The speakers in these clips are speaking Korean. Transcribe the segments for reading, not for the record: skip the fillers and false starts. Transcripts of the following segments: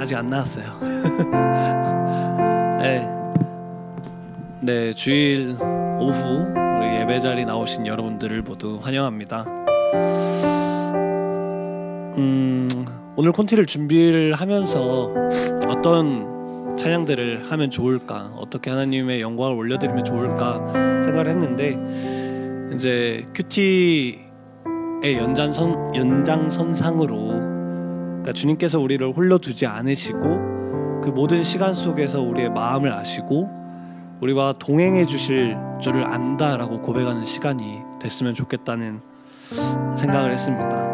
아직 안 나왔어요. 네, 주일 오후 우리 예배 자리 나오신 여러분들을 모두 환영합니다. 오늘 콘티를 준비를 하면서 어떤 찬양들을 하면 좋을까, 어떻게 하나님의 영광을 올려드리면 좋을까 생각을 했는데, 이제 큐티의 연장선상으로, 그러니까 주님께서 우리를 홀려 두지 않으시고 그 모든 시간 속에서 우리의 마음을 아시고 우리와 동행해 주실 줄을 안다라고 고백하는 시간이 됐으면 좋겠다는 생각을 했습니다.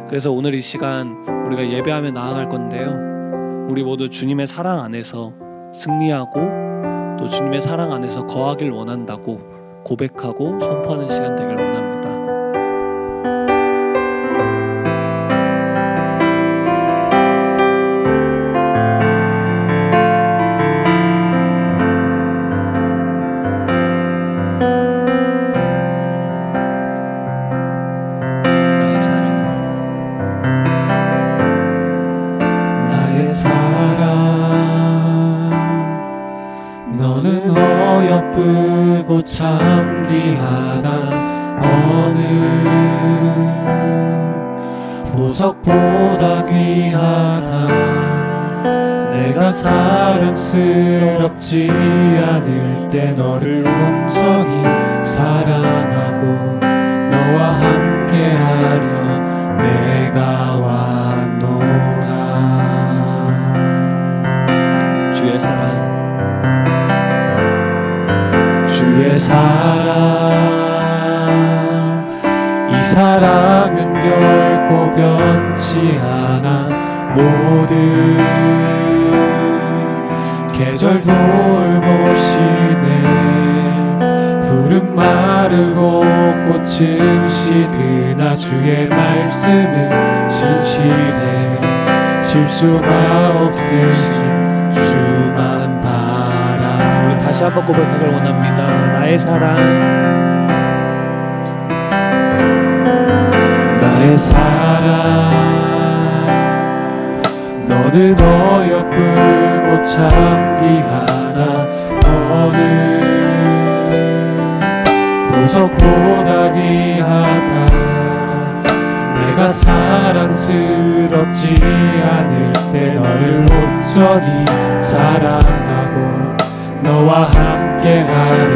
그래서 오늘 이 시간 우리가 예배하며 나아갈 건데요, 우리 모두 주님의 사랑 안에서 승리하고 또 주님의 사랑 안에서 거하길 원한다고 고백하고 선포하는 시간 되길 원합니다. 너는 어여쁘고 참 귀하다. 어느 보석보다 귀하다. 내가 사랑스럽지 않을 때 너를 온전히 사랑하고 너와 함께하려 내가 왔노라. 주의 사랑, 주의 사랑, 이 사랑은 결코 변치 않아. 모든 계절 돌보시네. 푸른 마르고 꽃은 시드나 주의 말씀은 신실해. 실수가 없으신 주만 바라. 우리 다시 한번 고백하길 원합니다. 나의 사랑, 나의 사랑, 너는 어여쁘고 참 귀하다. 어느 보석보다 귀하다. 내가 사랑스럽지 않을 때 너를 온전히 사랑하고 너와 함께하려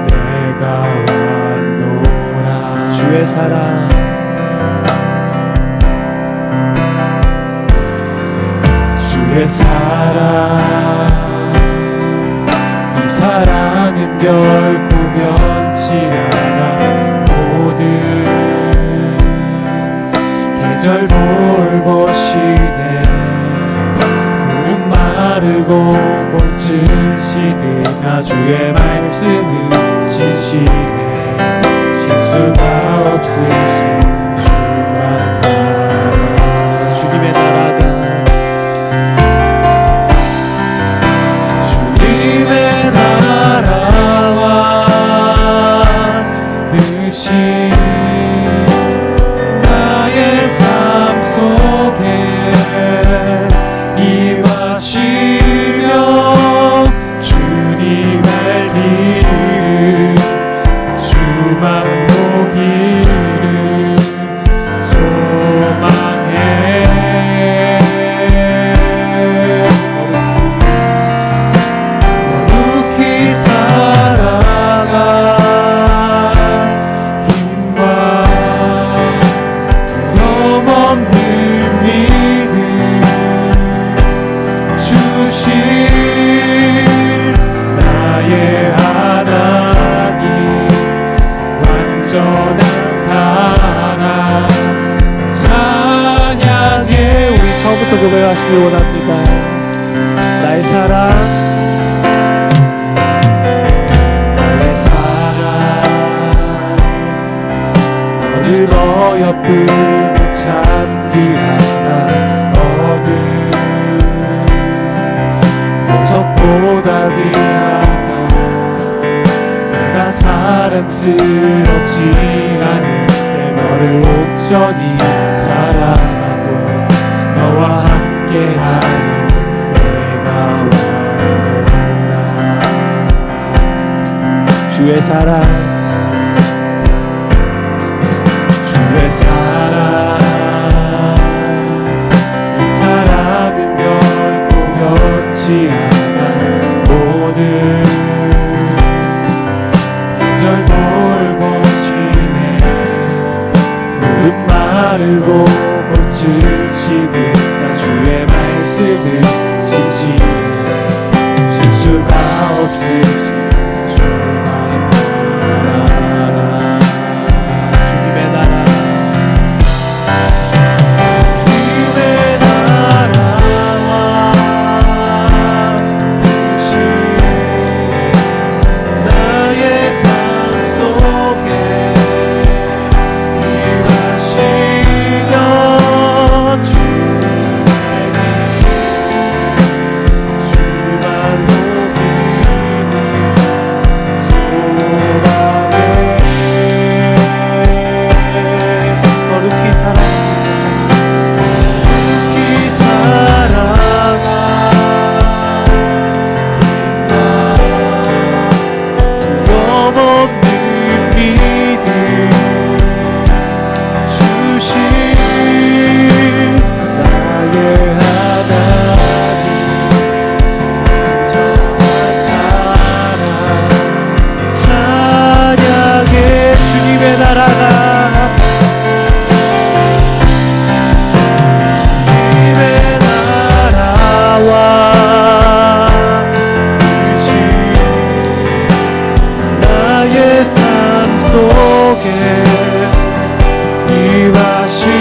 내가 왔노라. 주의 사랑, 주의 사랑, 이 사랑은 결코 변치 않아. 모든 계절 돌보시네. 푸른 마르고 꽃은 시드나 주의 말씀은 진실해. 실수가 없으신 주만 바라. 주님의 나라가, 주님의 나라와 뜻이 나의 삶 속에 임하시며 주님의 길을 주만 보기를 소망해. 거룩히 살아가 힘과 두려움 없는 믿음 주실 나의 하나님. 완전한 사랑 찬양해. 우리 처음부터 고백하시길 원합니다. 나의 사랑, 나의 사랑, 너는 어여쁘고 참 귀하다. 어느 보석보다 귀하다. 내가 사랑스럽지 않을 때 너를 온전히 사랑하고 너와 함께 하려 내가 왔노라. 주의 사랑 주의 사랑 이 사랑은 결코 변치 않아 오늘 계절 돌보시네 푸른 마르고 꽃을 시든 나 주의 말씀을 신실해 실수가 없으신 주만 따라라 주님의 나라 주님의 나라와 뜻이 나의 삶 속에 일하시며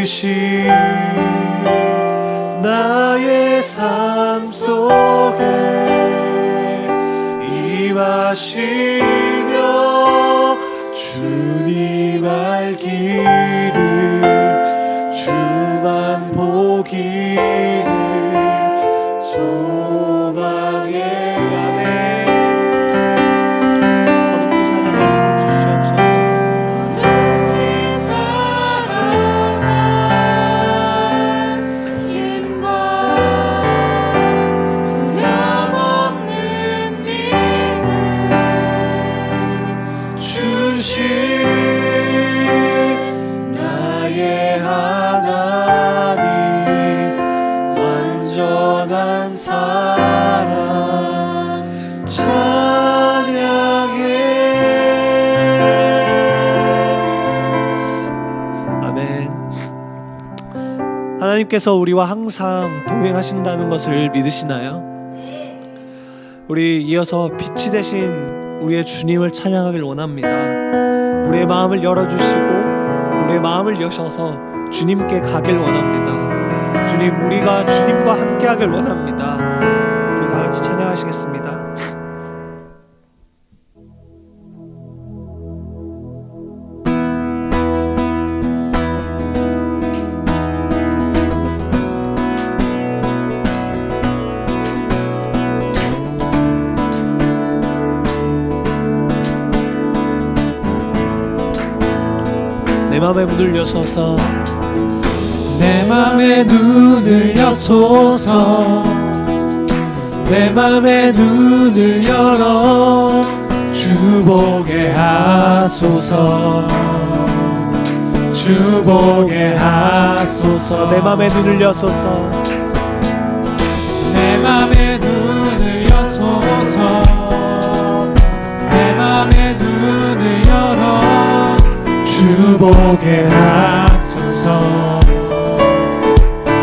뜻이 나의 삶 속에 임하시며 주님 알기를 주만 보기를 소망해. 아멘. 거룩히 살아갈 힘을 주시옵소서. 거룩히 살아갈 힘과 두려움없는 믿음 주신 나의 하나님 완전한 사랑 찬양해. 아멘. 하나님께서 우리와 항상 동행하신다는 것을 믿으시나요? 우리 이어서 빛이 되신 우리의 주님을 찬양하길 원합니다. 우리의 마음을 열어주시고 우리의 마음을 여셔서 주님께 가길 원합니다. 주님, 우리가 주님과 함께하길 원합니다. 우리 다 같이 찬양하시겠습니다. 내 맘에 문을 여서서 내 맘에 눈을 여소서 내 맘에 눈을 열어 주 보게 하소서 주 보게 하소서. 내 맘에 눈을 여소서 내 맘에 눈을 여소서 내 맘에 눈을 열어 주 보게 하소서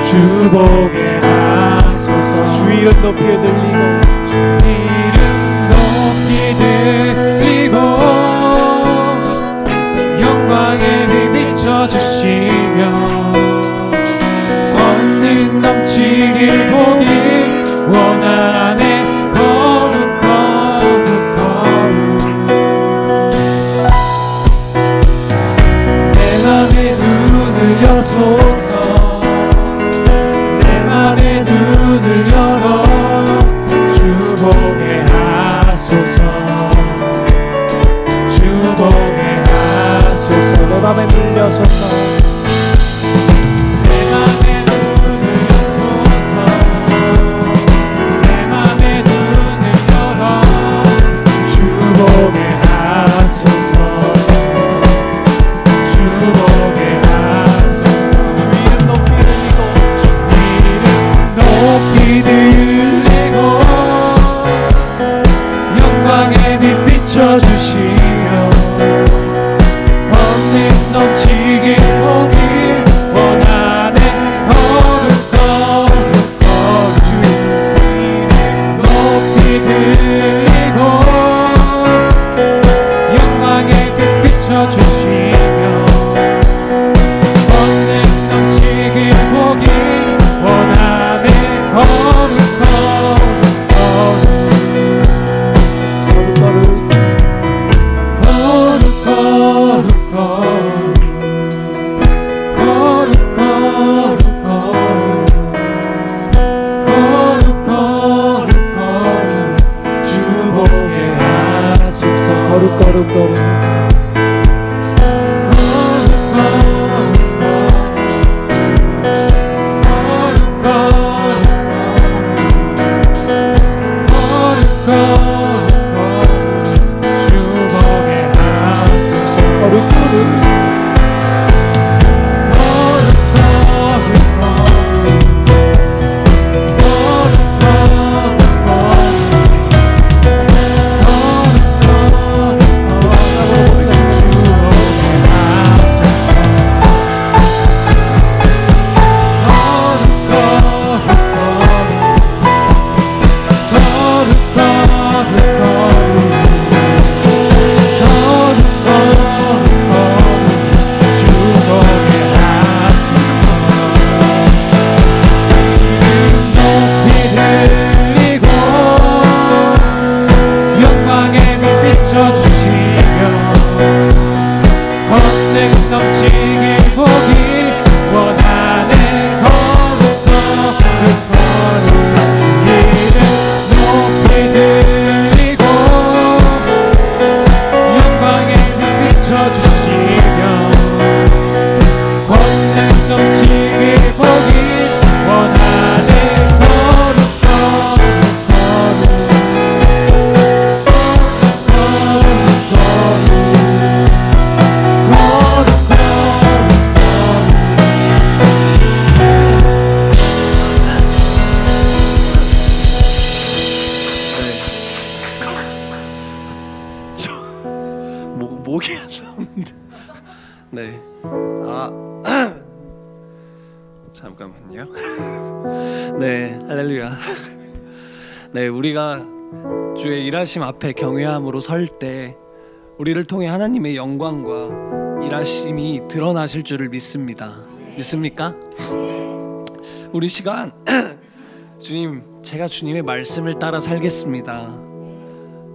주 보게 하소서. 주 이름 높이 들리고 주 이름 높이 들리고 영광의 빛 비춰주시며 권능 넘치길 보길 원하네. 거룩 거룩 거룩. 내 맘에 눈을 여소서 내 맘에 눈을 열어 주 보게 하소서 주 보게 하소서. 내 맘에 눈을 여소서 내 맘에 눈을 여소서 내 맘에 눈을 열어 주 보게 하소서 주 보게 하소서. 주 이름 높이 들리고 주 이름 높이 들리고 영광의 빛 비춰주시며 권능 넘치길 보길 원하네. 거룩 거룩 거룩. 주 이름 높이 들리고 영광의 빛 비춰주시며 권능 넘치길 보길 원하네. 거룩 거룩 거룩 거룩 거룩 거룩 거룩 거룩 거룩 거룩 거룩 주 보게 하소서. 거룩 거룩 거룩 없는데. 네. 잠깐만요. 네, 할렐루야. 네, 우리가 주의 일하심 앞에 경외함으로 설 때 우리를 통해 하나님의 영광과 일하심이 드러나실 줄을 믿습니다. 믿습니까? 우리 시간 주님, 제가 주님의 말씀을 따라 살겠습니다.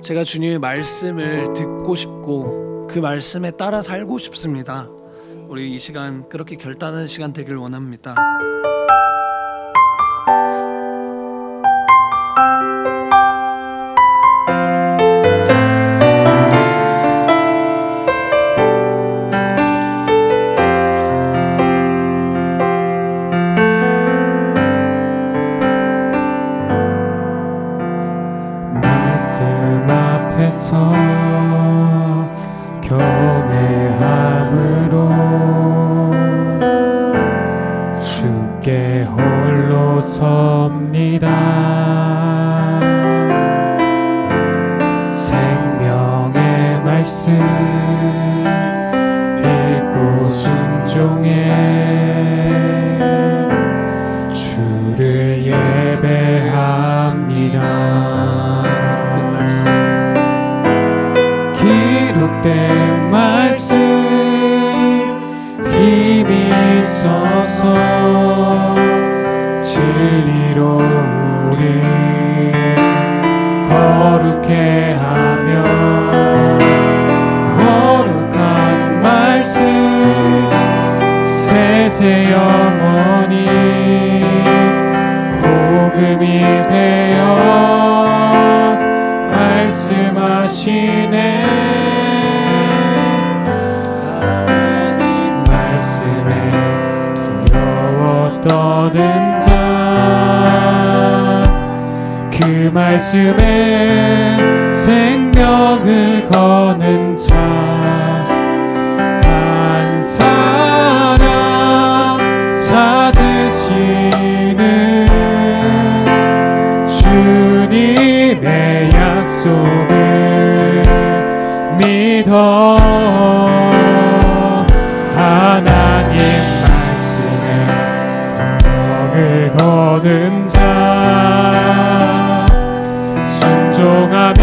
제가 주님의 말씀을 듣고 싶고 그 말씀에 따라 살고 싶습니다. 우리 이 시간 그렇게 결단하는 시간 되길 원합니다. 말씀 앞에서 경외함으로 주께 홀로 섭니다. 생명의 말씀 읽고 순종해 주를 예배합니다. 기록된 말씀 힘이 있어서 진리로 우리 거룩해 하며 거룩한 말씀 세세 영원히 복음이 되어 말씀하시네. 말씀에 두려워 떠는 자 그 말씀에 생명을 거는 자 한 사람 찾으시는 주님의 약속을 믿어 하나님 말씀에 생명을 거는 자 순종하며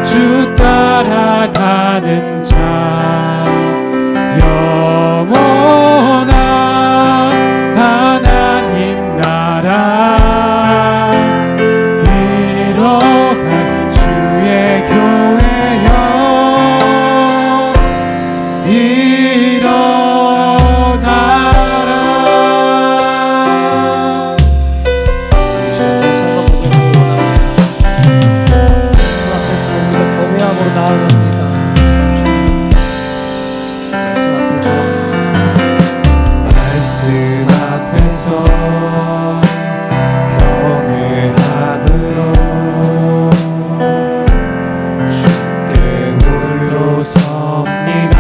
주 따라가는 자 영원한 하나님 나라 이뤄갈 주의 교회여 일어나라. 다시 한번 고백하기 원합니다. 주 앞에서 우리가 경외함으로 나아갑니다. 말씀 앞에서 경외함으로 주께 홀로 섭니다.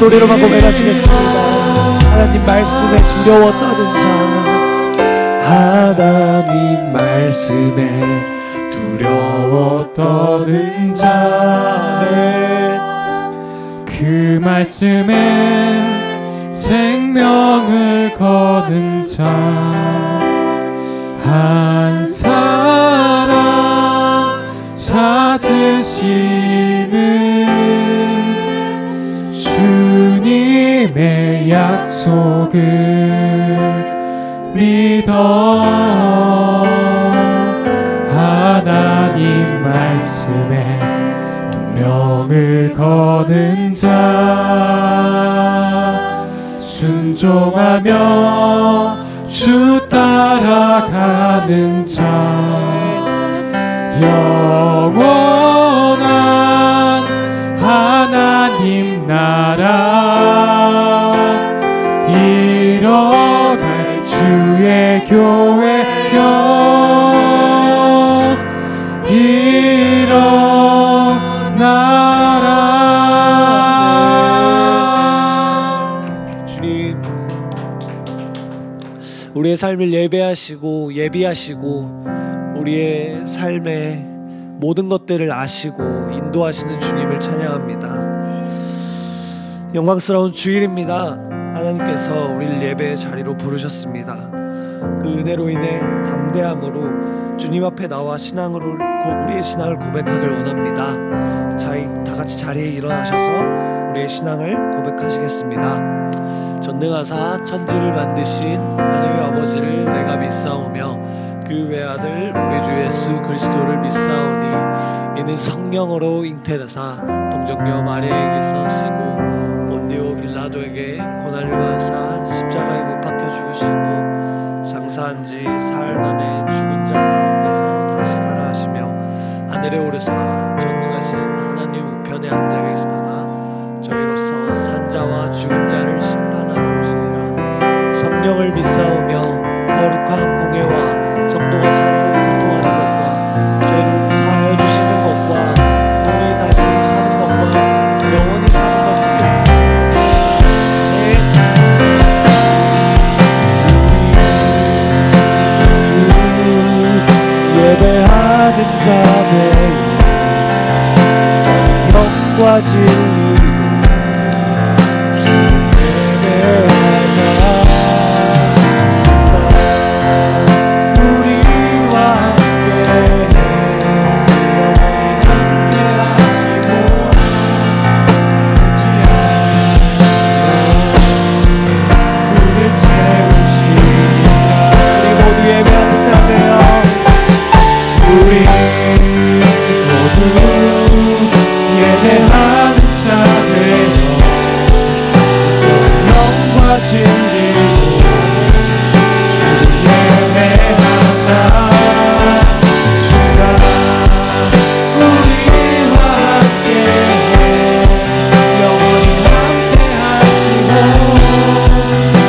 목소리로만 고백하시겠습니다. 하나님 말씀에 두려워 떠는 자, 하나님 말씀에 두려워 떠는 자는 그 말씀에 생명을 거둔 자 한 사람 찾으시는 주님의 약속을 믿어 하나님 말씀에 두명을 거는 자 순종하며 주 따라가는 자 영원한 하나님 나라 이뤄갈 주의 교회여 일어나라. 주님, 우리의 삶을 예배하시고 예비하시고 우리의 삶의 모든 것들을 아시고 인도하시는 주님을 찬양합니다. 영광스러운 주일입니다. 하나님께서 우리를 예배의 자리로 부르셨습니다. 그 은혜로 인해 담대함으로 주님 앞에 나와 우리의 신앙을 고백하길 원합니다. 다 같이 자리에 일어나셔서 우리의 신앙을 고백하시겠습니다. 전능하사 천지를 만드신 하나님의 아버지를 내가 믿사오며 그 외아들 우리 주 예수 그리스도를 믿사오니 이는 성령으로 잉태되사 동정녀 마리아에게서 쓰고 본디오 빌라도에게 고난을 받으사 십자가에 못 박혀 죽으시고 장사한 지 사흘 만에 죽은 자 가운데서 다시 살아나시며 하늘에 오르사 전능하신 하나님 우편에 앉아 계시다가 저희로서 산자와 죽은 자를 심판하러 오시리라. 성령을 믿사오며 거룩한 공예와 성도가 살고 고통하는 것과 죄를 사하여 주시는 것과 우리 다시 사는 것과 영원히 사는 것을 예배하는 자들 영과 진리로 주 예배하자. 주가 우리와 함께해 영원히 함께하시고 하지 않으시고 우리를 채우시리라. 우리 모두 예배하는 자들여 우리 모두 예배하는 자들여 정령과 진리로 주를 예배하자. 주가 우리와 함께해 영원히 함께하시고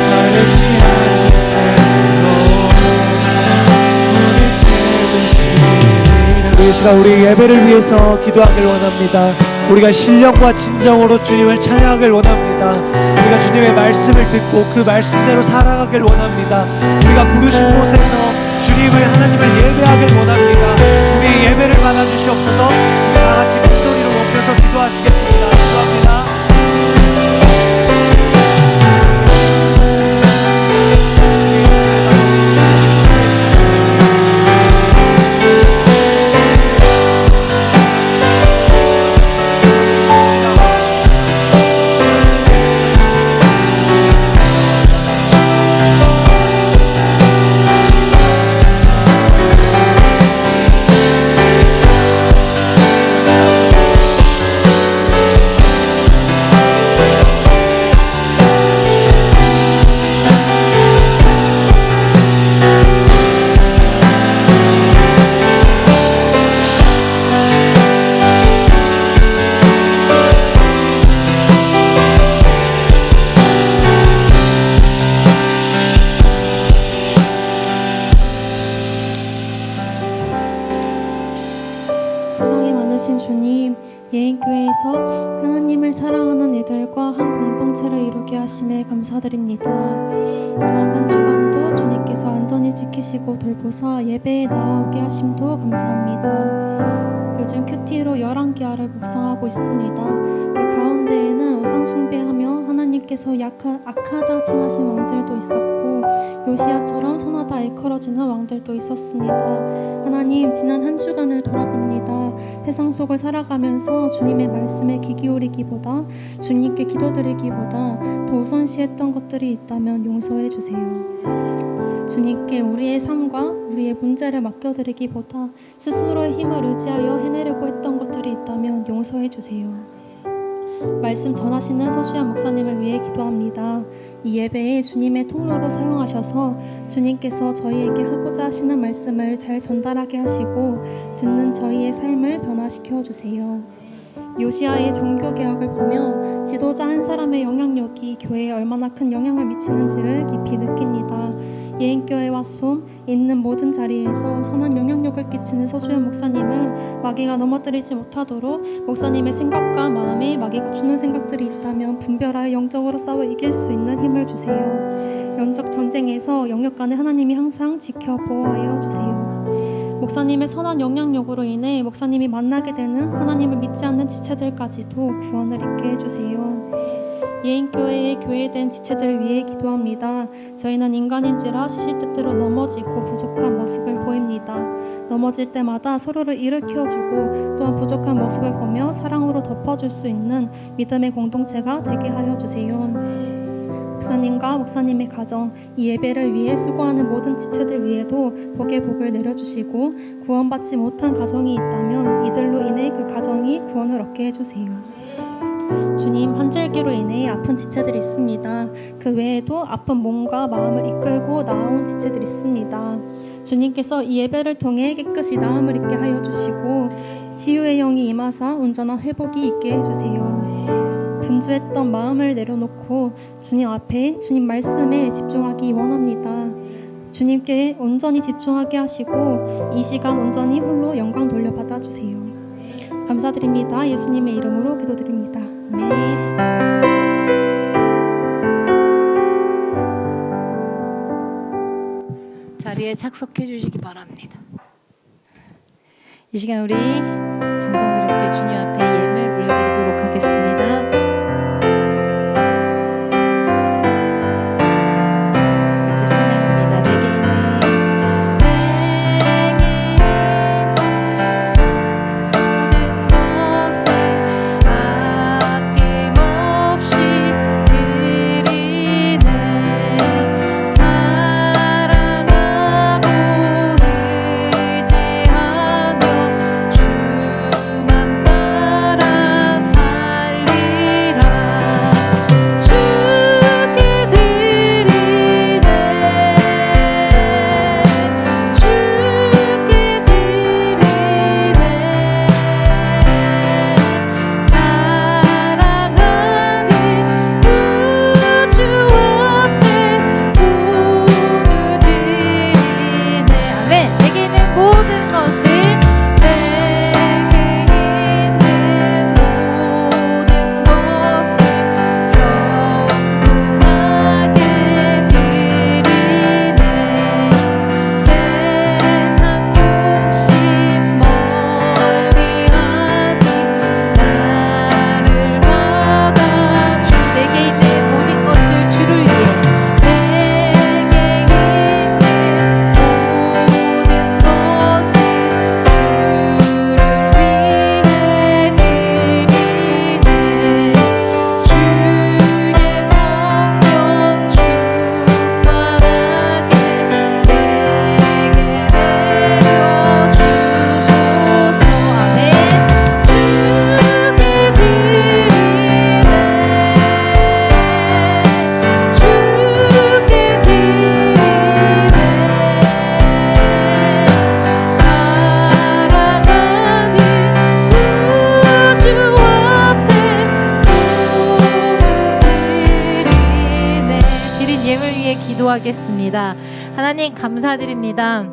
가르치 않는 셈으로 우리 채우시리라. 이 시간 우리 예배를 위해서 기도하길 원합니다. 우리가 신령과 진정으로 주님을 찬양하길 원합니다. 우리가 주님의 말씀을 듣고 그 말씀대로 살아가길 원합니다. 우리가 부르신 곳에서 주님을 하나님을 예배하길 원합니다. 우리의 예배를 받아주시옵소서. 우리 다 같이 목소리로 높여서 기도하시겠습니다. 기도합니다. 예인교회에서 하나님을 사랑하는 이들과 한 공동체를 이루게 하심에 감사드립니다. 또한 한 주간도 주님께서 안전히 지키시고 돌보사 예배에 나오게 하심도 감사합니다. 요즘 큐티로 11개화를 묵상하고 있습니다. 그 가운데에는 우상 숭배하며 하나님께서 악하다 칭하신 왕들도 있었고 요시야처럼 선하다 일컬어지는 왕들도 있었습니다. 하나님, 지난 한 주간을 돌아봅니다. 세상 속을 살아가면서 주님의 말씀에 귀 기울이기보다 주님께 기도드리기보다 더 우선시했던 것들이 있다면 용서해 주세요. 주님께 우리의 삶과 우리의 문제를 맡겨드리기보다 스스로의 힘을 의지하여 해내려고 했던 것들이 있다면 용서해 주세요. 말씀 전하시는 서주현 목사님을 위해 기도합니다. 이 예배에 주님의 통로로 사용하셔서 주님께서 저희에게 하고자 하시는 말씀을 잘 전달하게 하시고 듣는 저희의 삶을 변화시켜 주세요. 요시야의 종교개혁을 보며 지도자 한 사람의 영향력이 교회에 얼마나 큰 영향을 미치는지를 깊이 느낍니다. 예인교회와 솜 있는 모든 자리에서 선한 영향력을 끼치는 서주현 목사님을 마귀가 넘어뜨리지 못하도록 목사님의 생각과 마음에 마귀가 주는 생각들이 있다면 분별하여 영적으로 싸워 이길 수 있는 힘을 주세요. 영적 전쟁에서 영역 간에 하나님이 항상 지켜 보호하여 주세요. 목사님의 선한 영향력으로 인해 목사님이 만나게 되는 하나님을 믿지 않는 지체들까지도 구원을 얻게 해주세요. 예인교회의 교회된 지체들을 위해 기도합니다. 저희는 인간인지라 시시때때로 넘어지고 부족한 모습을 보입니다. 넘어질 때마다 서로를 일으켜주고 또한 부족한 모습을 보며 사랑으로 덮어줄 수 있는 믿음의 공동체가 되게 하여 주세요. 목사님과 목사님의 가정, 이 예배를 위해 수고하는 모든 지체들 위에도 복의 복을 내려주시고 구원받지 못한 가정이 있다면 이들로 인해 그 가정이 구원을 얻게 해주세요. 주님, 환절기로 인해 아픈 지체들이 있습니다. 그 외에도 아픈 몸과 마음을 이끌고 나아온 지체들이 있습니다. 주님께서 이 예배를 통해 깨끗이 나음을 입게 하여 주시고 치유의 영이 임하사 온전한 회복이 있게 해주세요. 분주했던 마음을 내려놓고 주님 앞에 주님 말씀에 집중하기 원합니다. 주님께 온전히 집중하게 하시고 이 시간 온전히 홀로 영광 돌려받아 주세요. 감사드립니다. 예수님의 이름으로 기도드립니다. 아멘. 자리에 착석해 주시기 바랍니다. 이 시간 우리 정성스럽게 주님 앞에 예물 올려드리도록 하겠습니다. 같이 찬양합니다. 내게 있는 모든 것을 아낌없이 드리네. 사랑하고 의지하며 주만 따라 살리라. 주께 드리네. 주께 드리네. 사랑하는 구주 앞에 모두 드리네. 아멘. 내게 있는 모든 것을 내게 있는 모든 것을 겸손하게 드리네. 세상 욕심 멀리하니 나를 받아주. 내게 있는 모든 것을 주를 위해 내게 있는 모든 것을 주를 위해 드리네. 주의 성령 충만하게 내게 내려주소서. 아멘. 주께 드리네. 주께 드리네. 사랑하는 구주 앞에 모두 드리네. 드린 예물 위해 기도하겠습니다. 하나님 감사드립니다.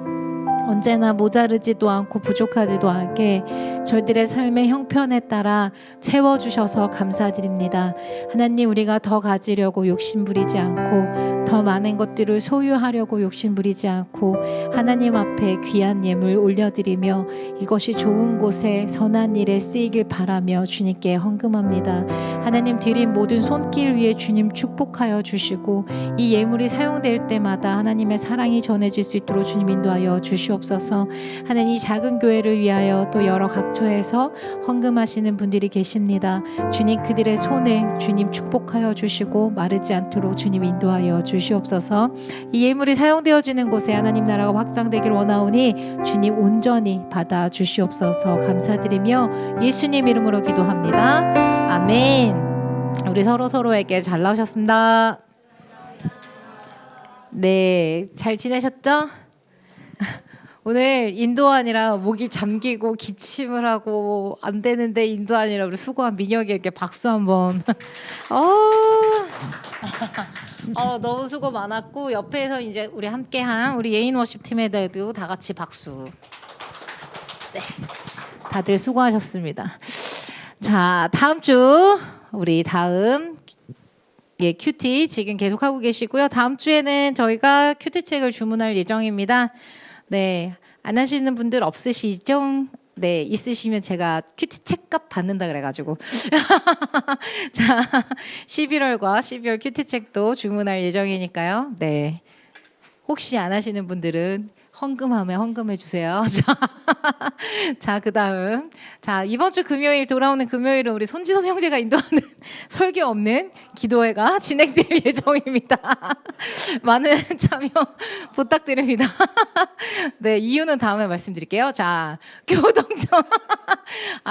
언제나 모자르지도 않고 부족하지도 않게 저희들의 삶의 형편에 따라 채워주셔서 감사드립니다. 하나님, 우리가 더 가지려고 욕심부리지 않고 더 많은 것들을 소유하려고 욕심부리지 않고 하나님 앞에 귀한 예물 올려드리며 이것이 좋은 곳에 선한 일에 쓰이길 바라며 주님께 헌금합니다. 하나님, 드린 모든 손길 위에 주님 축복하여 주시고 이 예물이 사용될 때마다 하나님의 사랑이 전해질 수 있도록 주님 인도하여 주시옵소서. 하나님, 이 작은 교회를 위하여 또 여러 각처에서 헌금하시는 분들이 계십니다. 주님, 그들의 손에 주님 축복하여 주시고 마르지 않도록 주님 인도하여 주시옵소서. 이 예물이 사용되어지는 곳에 하나님 나라가 확장되길 원하오니 주님 온전히 받아 주시옵소서. 감사드리며 예수님 이름으로 기도합니다. 아멘. 우리 서로에게 잘 나오셨습니다. 네, 잘 지내셨죠? 오늘 인도하니라 목이 잠기고 기침을 하고 안 되는데 인도하니라 우리 수고한 민혁이에게 박수 한번. 너무 수고 많았고 옆에서 이제 우리 함께한 우리 예인 워십 팀에도 다 같이 박수. 네, 다들 수고하셨습니다. 자, 다음 주 우리 다음 큐티 지금 계속 하고 계시고요. 다음 주에는 저희가 큐티 책을 주문할 예정입니다. 네, 안 하시는 분들 없으시죠? 네, 있으시면 제가 큐티 책값 받는다 그래가지고 자, 11월과 12월 큐티 책도 주문할 예정이니까요. 네, 혹시 안 하시는 분들은 헌금하면 헌금해 주세요. 자, 그다음 이번 주 금요일 돌아오는 금요일은 우리 손지섭 형제가 인도하는 설교 없는 기도회가 진행될 예정입니다. 많은 참여 부탁드립니다. 네, 이유는 다음에 말씀드릴게요. 자, 교동청.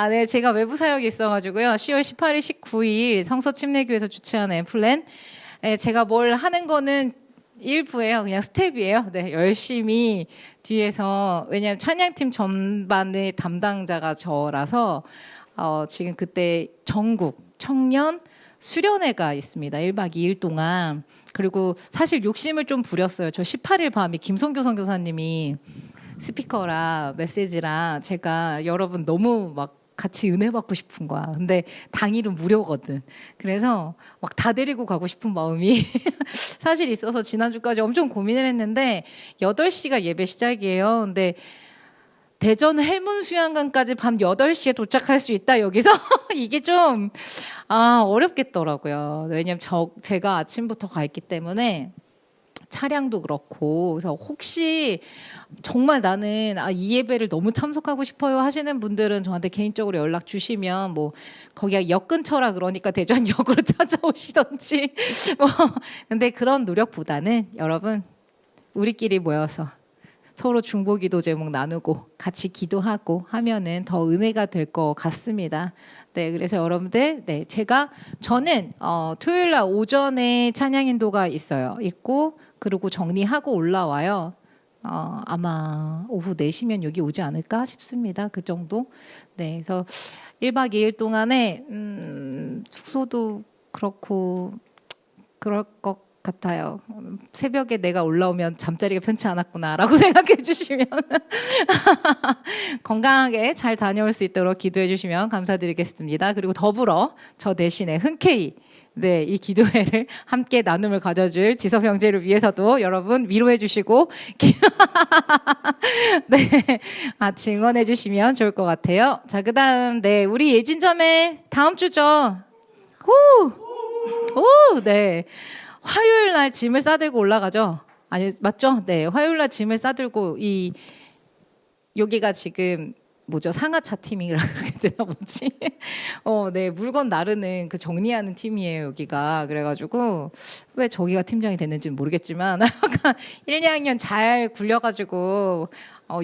네, 제가 외부 사역이 있어가지고요. 10월 18일, 19일 성서 침례교에서 주최하는 플랜. 네, 제가 뭘 하는 거는 일부예요. 그냥 스텝이에요. 네, 열심히 뒤에서, 왜냐하면 찬양팀 전반의 담당자가 저라서 지금 그때 전국 청년 수련회가 있습니다. 1박 2일 동안. 그리고 사실 욕심을 좀 부렸어요. 저 18일 밤에 김성교 선교사님이 스피커라 메시지라 제가 여러분 너무 막 같이 은혜 받고 싶은 거야. 근데 당일은 무료거든. 그래서 막 다 데리고 가고 싶은 마음이 사실 있어서 지난주까지 엄청 고민을 했는데 8시가 예배 시작이에요. 근데 대전 헬문 수양관까지 밤 8시에 도착할 수 있다 여기서 이게 좀 어렵겠더라고요. 왜냐면 제가 아침부터 가 있기 때문에 차량도 그렇고, 그래서 혹시 정말 나는 이 예배를 너무 참석하고 싶어요 하시는 분들은 저한테 개인적으로 연락 주시면 뭐 거기가 역 근처라 그러니까 대전역으로 찾아오시던지 근데 그런 노력보다는 여러분 우리끼리 모여서 서로 중보기도 제목 나누고 같이 기도하고 하면은 더 은혜가 될 것 같습니다. 네, 그래서 여러분들, 네, 저는 토요일 날 오전에 찬양 인도가 있고 그리고 정리하고 올라와요. 아마 오후 4시면 여기 오지 않을까 싶습니다. 그 정도. 네, 그래서 1박 2일 동안에 숙소도 그렇고 그럴 것 같아요. 새벽에 내가 올라오면 잠자리가 편치 않았구나라고 생각해 주시면 건강하게 잘 다녀올 수 있도록 기도해 주시면 감사드리겠습니다. 그리고 더불어 저 대신에 흔쾌히 이 기도회를 함께 나눔을 가져줄 지섭 형제를 위해서도 여러분 위로해 주시고 증언해 주시면 좋을 것 같아요. 자, 그다음 우리 예진자매 다음 주죠. 네. 화요일 날 짐을 싸들고 올라가죠. 아니, 맞죠? 네, 화요일 날 짐을 싸들고 여기가 지금 뭐죠? 상하차 팀이라 그렇게 되나 뭐지? 네, 물건 나르는 그 정리하는 팀이에요, 여기가. 그래가지고 왜 저기가 팀장이 됐는지는 모르겠지만 약간 1, 2학년 잘 굴려가지고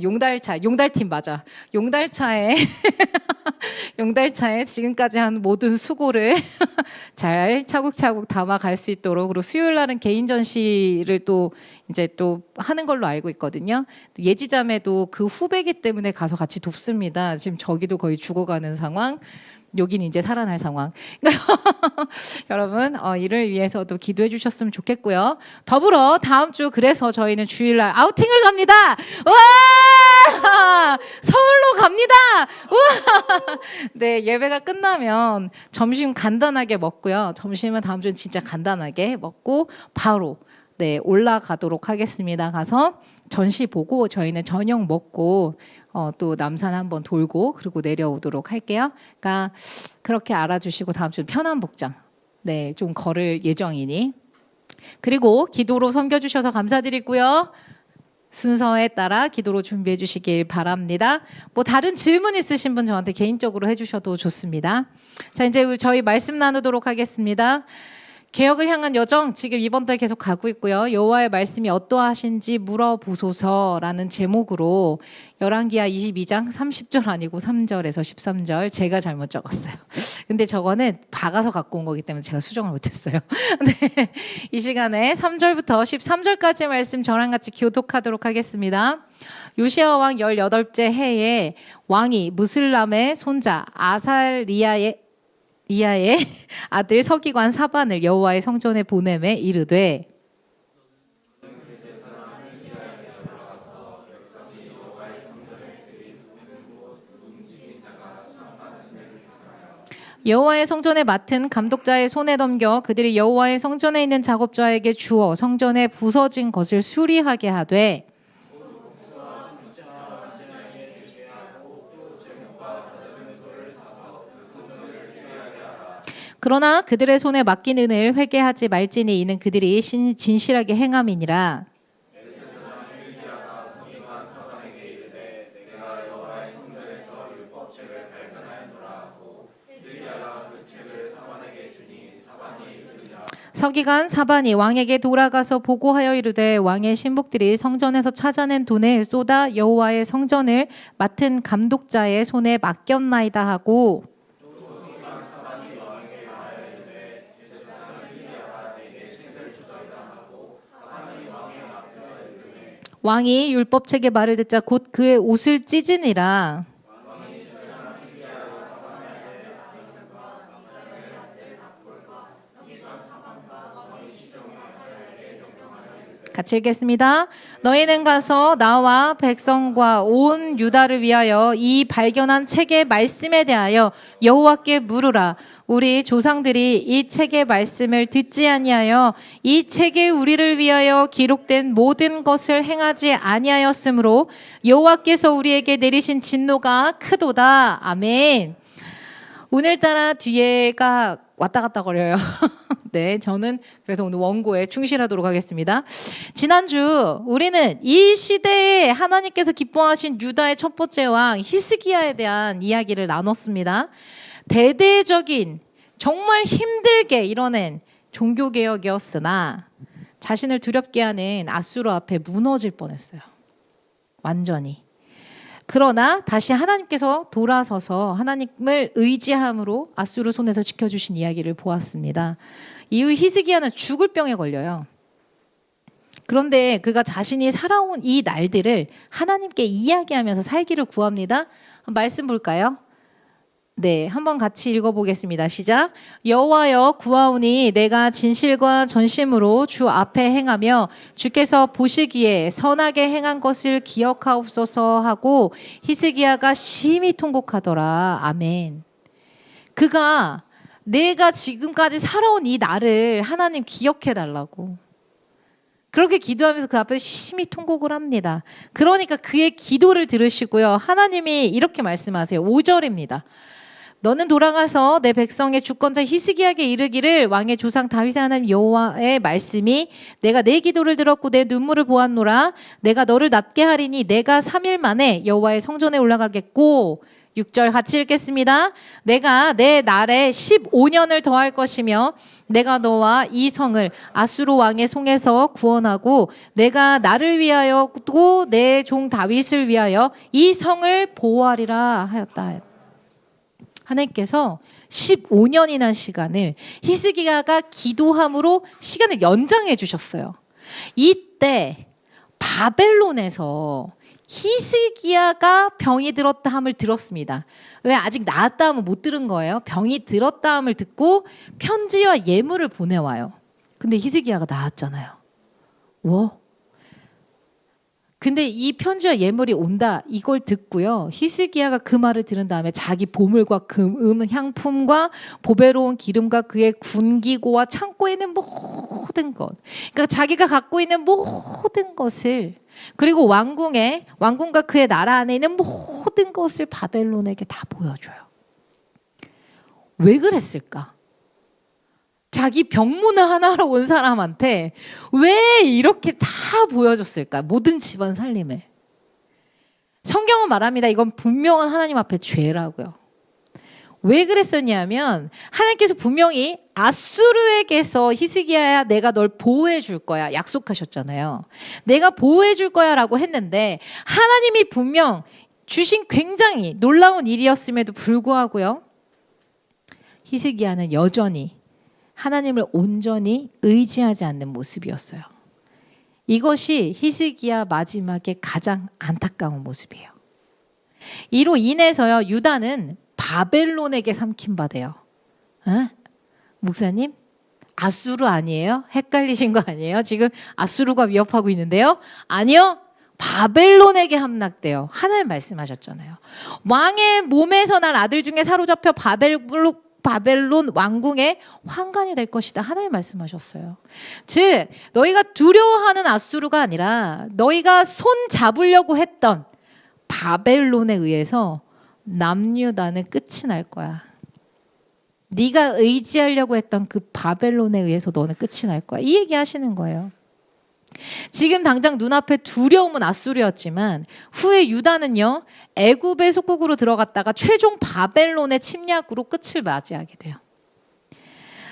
용달팀 맞아. 용달차에 지금까지 한 모든 수고를 잘 차곡차곡 담아갈 수 있도록, 그리고 수요일 날은 개인 전시를 또 하는 걸로 알고 있거든요. 예지자매도 그 후배기 때문에 가서 같이 돕습니다. 지금 저기도 거의 죽어가는 상황. 여기는 이제 살아날 상황. 여러분 이를 위해서도 기도해 주셨으면 좋겠고요. 더불어 다음 주 그래서 저희는 주일날 아우팅을 갑니다. 와! 서울로 갑니다. 우와. 네, 예배가 끝나면 점심 간단하게 먹고요. 점심은 다음 주는 진짜 간단하게 먹고 바로 네, 올라가도록 하겠습니다. 가서 전시 보고 저희는 저녁 먹고 또 남산 한번 돌고 그리고 내려오도록 할게요. 그러니까 그렇게 알아주시고 다음 주 편한 복장 네, 좀 걸을 예정이니 그리고 기도로 섬겨주셔서 감사드리고요. 순서에 따라 기도로 준비해 주시길 바랍니다. 뭐 다른 질문 있으신 분 저한테 개인적으로 해주셔도 좋습니다. 자, 이제 저희 말씀 나누도록 하겠습니다. 개혁을 향한 여정 지금 이번 달 계속 가고 있고요. 여호와의 말씀이 어떠하신지 물어보소서라는 제목으로 열왕기하 22장 30절 아니고 3절에서 13절 제가 잘못 적었어요. 근데 저거는 박아서 갖고 온 거기 때문에 제가 수정을 못했어요. 네, 이 시간에 3절부터 13절까지 말씀 저랑 같이 교독하도록 하겠습니다. 요시야 왕 18째 해에 왕이 무슬람의 손자 아살리야의 아들 서기관 사반을 여호와의 성전에 보내매 이르되 여호와의 성전에 맡은 감독자의 손에 넘겨 그들이 여호와의 성전에 있는 작업자에게 주어 성전에 부서진 것을 수리하게 하되 그러나 그들의 손에 맡긴 은을 회개하지 말지니 이는 그들이 진실하게 행함이니라. 서기관 사반이 왕에게 돌아가서 보고하여 이르되 왕의 신복들이 성전에서 찾아낸 돈을 쏟아 여호와의 성전을 맡은 감독자의 손에 맡겼나이다 하고 왕이 율법책의 말을 듣자 곧 그의 옷을 찢으니라. 같이 읽겠습니다. 너희는 가서 나와 백성과 온 유다를 위하여 이 발견한 책의 말씀에 대하여 여호와께 물으라. 우리 조상들이 이 책의 말씀을 듣지 아니하여 이 책에 우리를 위하여 기록된 모든 것을 행하지 아니하였으므로 여호와께서 우리에게 내리신 진노가 크도다. 아멘. 오늘따라 뒤에가 왔다 갔다 거려요. 네, 저는 그래서 오늘 원고에 충실하도록 하겠습니다. 지난주 우리는 이 시대에 하나님께서 기뻐하신 유다의 첫 번째 왕 히스기야에 대한 이야기를 나눴습니다. 대대적인 정말 힘들게 이뤄낸 종교개혁이었으나 자신을 두렵게 하는 아수르 앞에 무너질 뻔했어요. 완전히. 그러나 다시 하나님께서 돌아서서 하나님을 의지함으로 아수르 손에서 지켜주신 이야기를 보았습니다. 이후 히스기야는 죽을 병에 걸려요. 그런데 그가 자신이 살아온 이 날들을 하나님께 이야기하면서 살기를 구합니다. 말씀 볼까요? 네, 한번 같이 읽어보겠습니다. 시작. 여호와여 구하오니 내가 진실과 전심으로 주 앞에 행하며 주께서 보시기에 선하게 행한 것을 기억하옵소서 하고 히스기야가 심히 통곡하더라. 아멘. 그가 내가 지금까지 살아온 이 날을 하나님 기억해달라고 그렇게 기도하면서 그 앞에 심히 통곡을 합니다. 그러니까 그의 기도를 들으시고요. 하나님이 이렇게 말씀하세요. 5절입니다. 너는 돌아가서 내 백성의 주권자 히스기야에게 이르기를 왕의 조상 다윗의 하나님 여호와의 말씀이 내가 내 기도를 들었고 내 눈물을 보았노라. 내가 너를 낫게 하리니 내가 3일 만에 여호와의 성전에 올라가겠고 6절 같이 읽겠습니다. 내가 내 날에 15년을 더할 것이며 내가 너와 이 성을 아수르 왕의 손에서 구원하고 내가 나를 위하여 또 내 종 다윗을 위하여 이 성을 보호하리라 하였다. 하나님께서 15년이나 시간을 히스기야가 기도함으로 시간을 연장해 주셨어요. 이때 바벨론에서 히스기야가 병이 들었다 함을 들었습니다. 왜 아직 나았다 함을 못 들은 거예요? 병이 들었다 함을 듣고 편지와 예물을 보내와요. 근데 히스기야가 나았잖아요. 근데 이 편지와 예물이 온다 이걸 듣고요. 히스기야가 그 말을 들은 다음에 자기 보물과 금은 향품과 보배로운 기름과 그의 군기고와 창고에 있는 모든 것, 그러니까 자기가 갖고 있는 모든 것을, 그리고 왕궁과 그의 나라 안에 있는 모든 것을 바벨론에게 다 보여줘요. 왜 그랬을까? 자기 병문을 하나로 온 사람한테 왜 이렇게 다 보여줬을까? 모든 집안 살림을. 성경은 말합니다. 이건 분명한 하나님 앞에 죄라고요. 왜 그랬었냐면 하나님께서 분명히 아수르에게서 히스기야야 내가 널 보호해 줄 거야 약속하셨잖아요. 내가 보호해 줄 거야 라고 했는데 하나님이 분명 주신 굉장히 놀라운 일이었음에도 불구하고요. 히스기야는 여전히 하나님을 온전히 의지하지 않는 모습이었어요. 이것이 히스기야 마지막에 가장 안타까운 모습이에요. 이로 인해서요, 유다는 바벨론에게 삼킨받아요. 어? 목사님, 아수르 아니에요? 헷갈리신 거 아니에요? 지금 아수르가 위협하고 있는데요? 아니요. 바벨론에게 함락돼요. 하나님 말씀하셨잖아요. 왕의 몸에서 난 아들 중에 사로잡혀 바벨론 왕궁의 환관이 될 것이다. 하나님 말씀하셨어요. 즉 너희가 두려워하는 아수르가 아니라 너희가 손 잡으려고 했던 바벨론에 의해서 남유다는 끝이 날 거야. 네가 의지하려고 했던 그 바벨론에 의해서 너는 끝이 날 거야. 이 얘기 하시는 거예요. 지금 당장 눈앞에 두려움은 아수르였지만 후에 유다는요, 애굽의 속국으로 들어갔다가 최종 바벨론의 침략으로 끝을 맞이하게 돼요.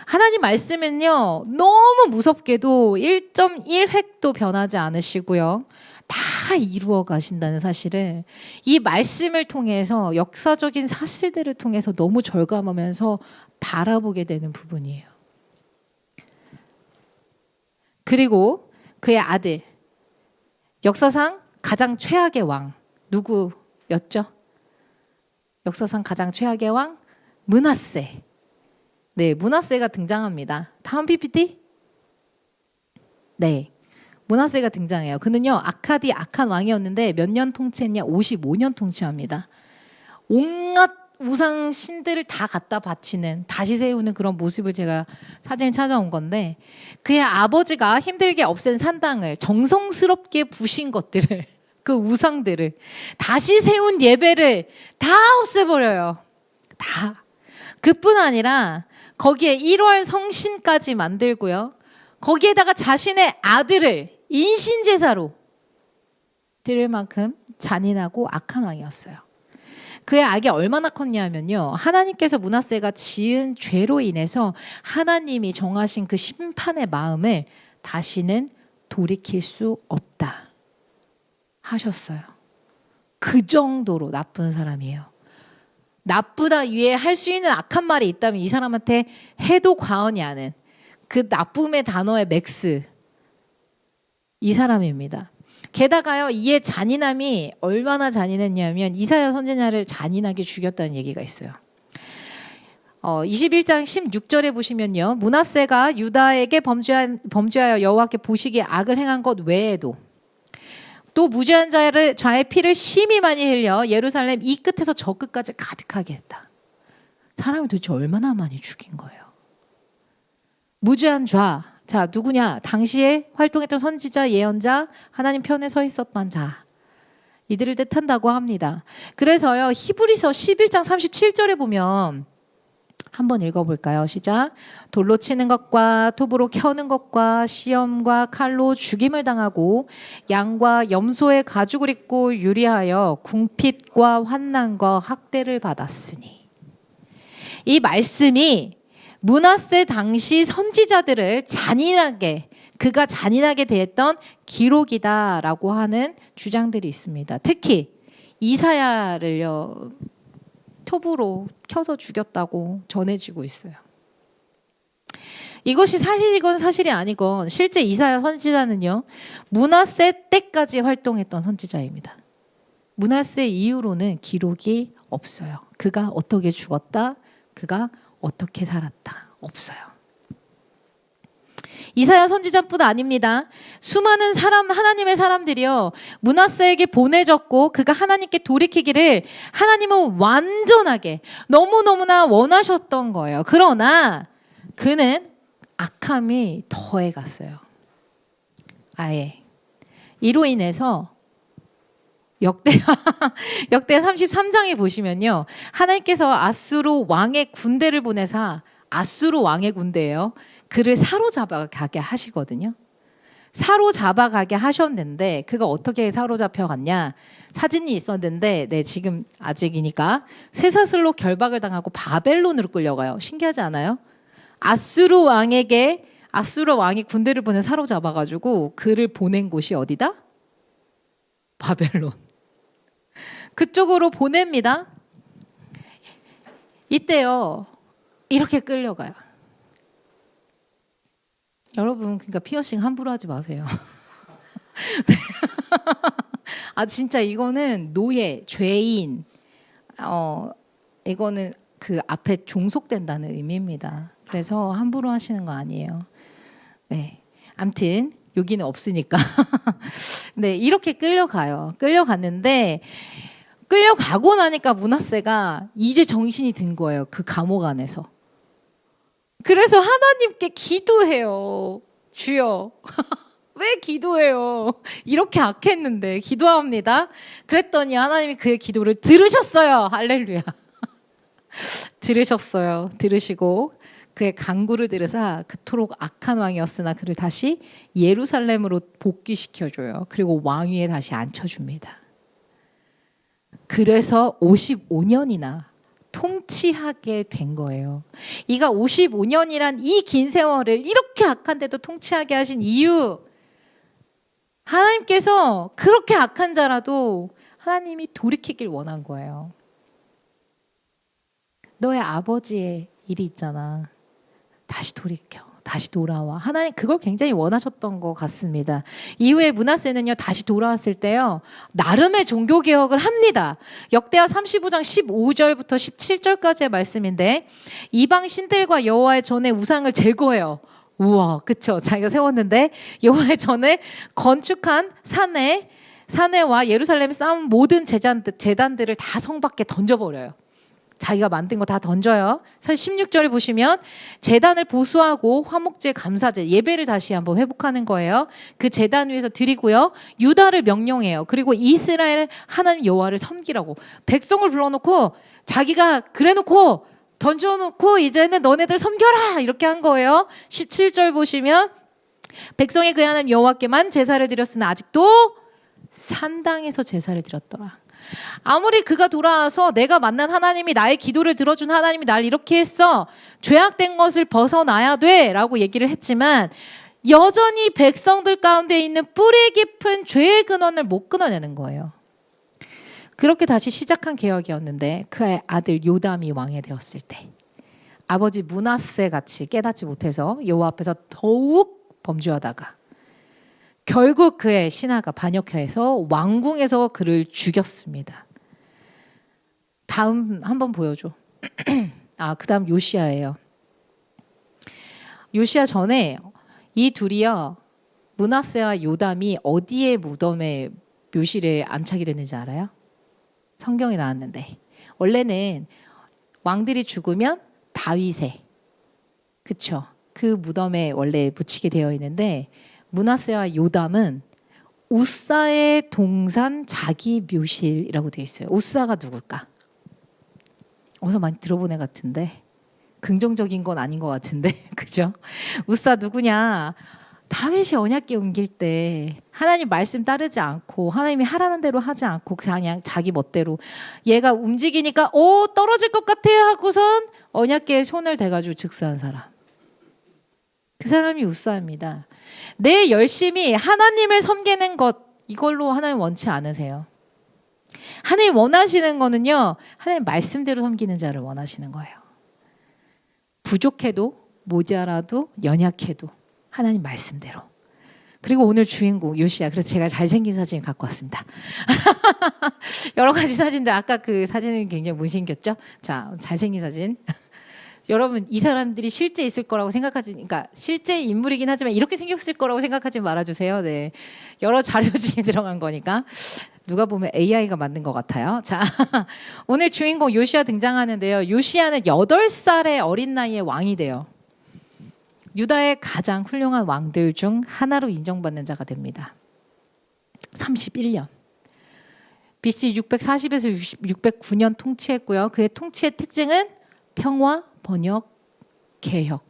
하나님 말씀은요, 너무 무섭게도 1.1획도 변하지 않으시고요, 다 이루어 가신다는 사실을 이 말씀을 통해서, 역사적인 사실들을 통해서 너무 절감하면서 바라보게 되는 부분이에요. 그리고 그의 아들, 역사상 가장 최악의 왕 누구였죠? 역사상 가장 최악의 왕 므낫세. 네, 므낫세가 등장합니다. 다음 PPT. 네, 므낫세가 등장해요. 그는요, 악한 왕이었는데 몇 년 통치했냐? 55년 통치합니다. 온갖 우상 신들을 다 갖다 바치는, 다시 세우는 그런 모습을 제가 사진을 찾아온 건데, 그의 아버지가 힘들게 없앤 산당을, 정성스럽게 부신 것들을, 그 우상들을 다시 세운 예배를 다 없애버려요. 다. 그뿐 아니라 거기에 1월 성신까지 만들고요, 거기에다가 자신의 아들을 인신제사로 드릴 만큼 잔인하고 악한 왕이었어요. 그의 악이 얼마나 컸냐면요, 하나님께서 므낫세가 지은 죄로 인해서 하나님이 정하신 그 심판의 마음을 다시는 돌이킬 수 없다 하셨어요. 그 정도로 나쁜 사람이에요. 나쁘다 위에 할 수 있는 악한 말이 있다면 이 사람한테 해도 과언이 아닌 그 나쁨의 단어의 맥스, 이 사람입니다. 게다가요, 이의 잔인함이 얼마나 잔인했냐면 이사야 선지자를 잔인하게 죽였다는 얘기가 있어요. 21장 16절에 보시면요, 므낫세가 유다에게 범죄하여 여호와께 보시기에 악을 행한 것 외에도 또 무죄한 자의 피를 심히 많이 흘려 예루살렘 이 끝에서 저 끝까지 가득하게 했다. 사람이 도대체 얼마나 많이 죽인 거예요. 무죄한 자, 누구냐? 당시에 활동했던 선지자, 예언자, 하나님 편에 서 있었던 자, 이들을 뜻한다고 합니다. 그래서요, 히브리서 11장 37절에 보면 한번 읽어볼까요? 시작. 돌로 치는 것과 톱으로 켜는 것과 시험과 칼로 죽임을 당하고 양과 염소의 가죽을 입고 유리하여 궁핍과 환난과 학대를 받았으니. 이 말씀이 므낫세 당시 선지자들을 그가 잔인하게 대했던 기록이다라고 하는 주장들이 있습니다. 특히 이사야를요, 톱으로 켜서 죽였다고 전해지고 있어요. 이것이 사실이건 사실이 아니건 실제 이사야 선지자는요, 므낫세 때까지 활동했던 선지자입니다. 므낫세 이후로는 기록이 없어요. 그가 어떻게 죽었다, 그가 어떻게 살았다, 없어요. 이사야 선지자뿐 아닙니다. 수많은 사람, 하나님의 사람들이요, 므낫세에게 보내졌고 그가 하나님께 돌이키기를 하나님은 완전하게 너무너무나 원하셨던 거예요. 그러나 그는 악함이 더해갔어요. 아예. 이로 인해서 역대하 33장에 보시면요, 하나님께서 아수르 왕의 군대를 보내사, 아수르 왕의 군대예요, 그를 사로잡아가게 하시거든요. 사로잡아가게 하셨는데 그가 어떻게 사로잡혀갔냐, 사진이 있었는데 네, 지금 아직이니까 쇠사슬로 결박을 당하고 바벨론으로 끌려가요. 신기하지 않아요? 아수르 왕이 군대를 보내 사로잡아가지고 그를 보낸 곳이 어디다? 바벨론. 그쪽으로 보냅니다. 이때요, 이렇게 끌려가요. 여러분, 그러니까 피어싱 함부로 하지 마세요. 아, 진짜 이거는 노예, 죄인, 이거는 그 앞에 종속된다는 의미입니다. 그래서 함부로 하시는 거 아니에요. 네, 아무튼 여기는 없으니까. 네, 이렇게 끌려가요. 끌려갔는데 끌려가고 나니까 므낫세가 이제 정신이 든 거예요. 그 감옥 안에서. 그래서 하나님께 기도해요. 주여, 왜 기도해요? 이렇게 악했는데 기도합니다. 그랬더니 하나님이 그의 기도를 들으셨어요. 할렐루야. 들으셨어요. 들으시고 그의 간구를 들으사 그토록 악한 왕이었으나 그를 다시 예루살렘으로 복귀시켜줘요. 그리고 왕위에 다시 앉혀줍니다. 그래서 55년이나 통치하게 된 거예요. 이가 55년이란 이 긴 세월을 이렇게 악한데도 통치하게 하신 이유, 하나님께서 그렇게 악한 자라도 하나님이 돌이키길 원한 거예요. 너의 아버지의 일이 있잖아, 다시 돌이켜, 다시 돌아와. 하나님 그걸 굉장히 원하셨던 것 같습니다. 이후에 므낫세는요, 다시 돌아왔을 때요, 나름의 종교 개혁을 합니다. 역대하 35장 15절부터 17절까지의 말씀인데, 이방 신들과 여호와의 전에 우상을 제거해요. 우와, 그쵸? 자기가 세웠는데 여호와의 전을 건축한 산에와 예루살렘에 쌓은 모든 제단들을 다 성 밖에 던져버려요. 자기가 만든 거 다 던져요. 사실 16절을 보시면 제단을 보수하고 화목제, 감사제, 예배를 다시 한번 회복하는 거예요. 그 제단 위에서 드리고요, 유다를 명령해요. 그리고 이스라엘 하나님 여호와를 섬기라고 백성을 불러놓고 자기가 그래놓고 던져놓고 이제는 너네들 섬겨라 이렇게 한 거예요. 17절 보시면 백성이 그 하나님 여호와께만 제사를 드렸으나 아직도 산당에서 제사를 드렸더라. 아무리 그가 돌아와서 내가 만난 하나님이 나의 기도를 들어준 하나님이 날 이렇게 했어, 죄악된 것을 벗어나야 돼 라고 얘기를 했지만 여전히 백성들 가운데 있는 뿌리 깊은 죄의 근원을 못 끊어내는 거예요. 그렇게 다시 시작한 개혁이었는데 그의 아들 요담이 왕이 되었을 때 아버지 므낫세 같이 깨닫지 못해서 여호와 앞에서 더욱 범죄하다가 결국 그의 신하가 반역해서 왕궁에서 그를 죽였습니다. 다음 한번 보여줘. 그 다음 요시야예요. 요시야 전에 이 둘이요, 므낫세와 요담이 어디에 무덤에 묘실에 안착이 됐는지 알아요? 성경에 나왔는데, 원래는 왕들이 죽으면 다윗의, 그쵸? 그 무덤에 원래 묻히게 되어 있는데 므낫세와 요담은 우사의 동산 자기 묘실이라고 되어 있어요. 우사가 누굴까? 어디서 많이 들어본 애 같은데 긍정적인 건 아닌 것 같은데 그죠? 우사 누구냐? 다윗이 언약궤 옮길 때 하나님 말씀 따르지 않고 하나님이 하라는 대로 하지 않고 그냥 자기 멋대로 얘가 움직이니까 떨어질 것 같아 하고선 언약궤에 손을 대가지고 즉사한 사람, 그 사람이 우사입니다. 내 열심히 하나님을 섬기는 것, 이걸로 하나님 원치 않으세요. 하나님 원하시는 거는요, 하나님 말씀대로 섬기는 자를 원하시는 거예요. 부족해도 모자라도 연약해도 하나님 말씀대로. 그리고 오늘 주인공 요시야, 그래서 제가 잘생긴 사진을 갖고 왔습니다. 여러 가지 사진들, 아까 그 사진은 굉장히 못생겼죠? 자, 잘생긴 사진. 여러분 이 사람들이 실제 있을 거라고 생각하지, 그러니까 실제 인물이긴 하지만 이렇게 생겼을 거라고 생각하지 말아주세요. 네, 여러 자료 중에 들어간 거니까 누가 보면 AI가 만든 것 같아요. 자, 오늘 주인공 요시야 등장하는데요. 요시야는 8살의 어린 나이에 왕이 돼요. 유다의 가장 훌륭한 왕들 중 하나로 인정받는 자가 됩니다. 31년. BC 640에서 609년 통치했고요. 그의 통치의 특징은 평화, 번역, 개혁.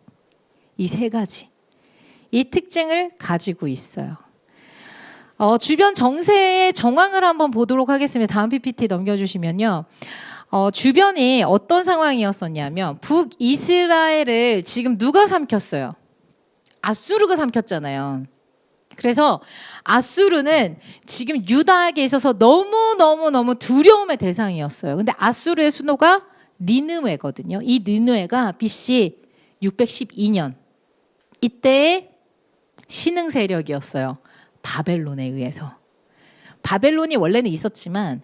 이 세 가지. 이 특징을 가지고 있어요. 주변 정세의 정황을 한번 보도록 하겠습니다. 다음 PPT 넘겨주시면요. 주변이 어떤 상황이었었냐면 북이스라엘을 지금 누가 삼켰어요? 아수르가 삼켰잖아요. 그래서 아수르는 지금 유다에게 있어서 너무 두려움의 대상이었어요. 근데 아수르의 수도가 니느웨거든요. 이 니느웨가 BC 612년 이때의 신흥 세력이었어요. 바벨론에 의해서. 바벨론이 원래는 있었지만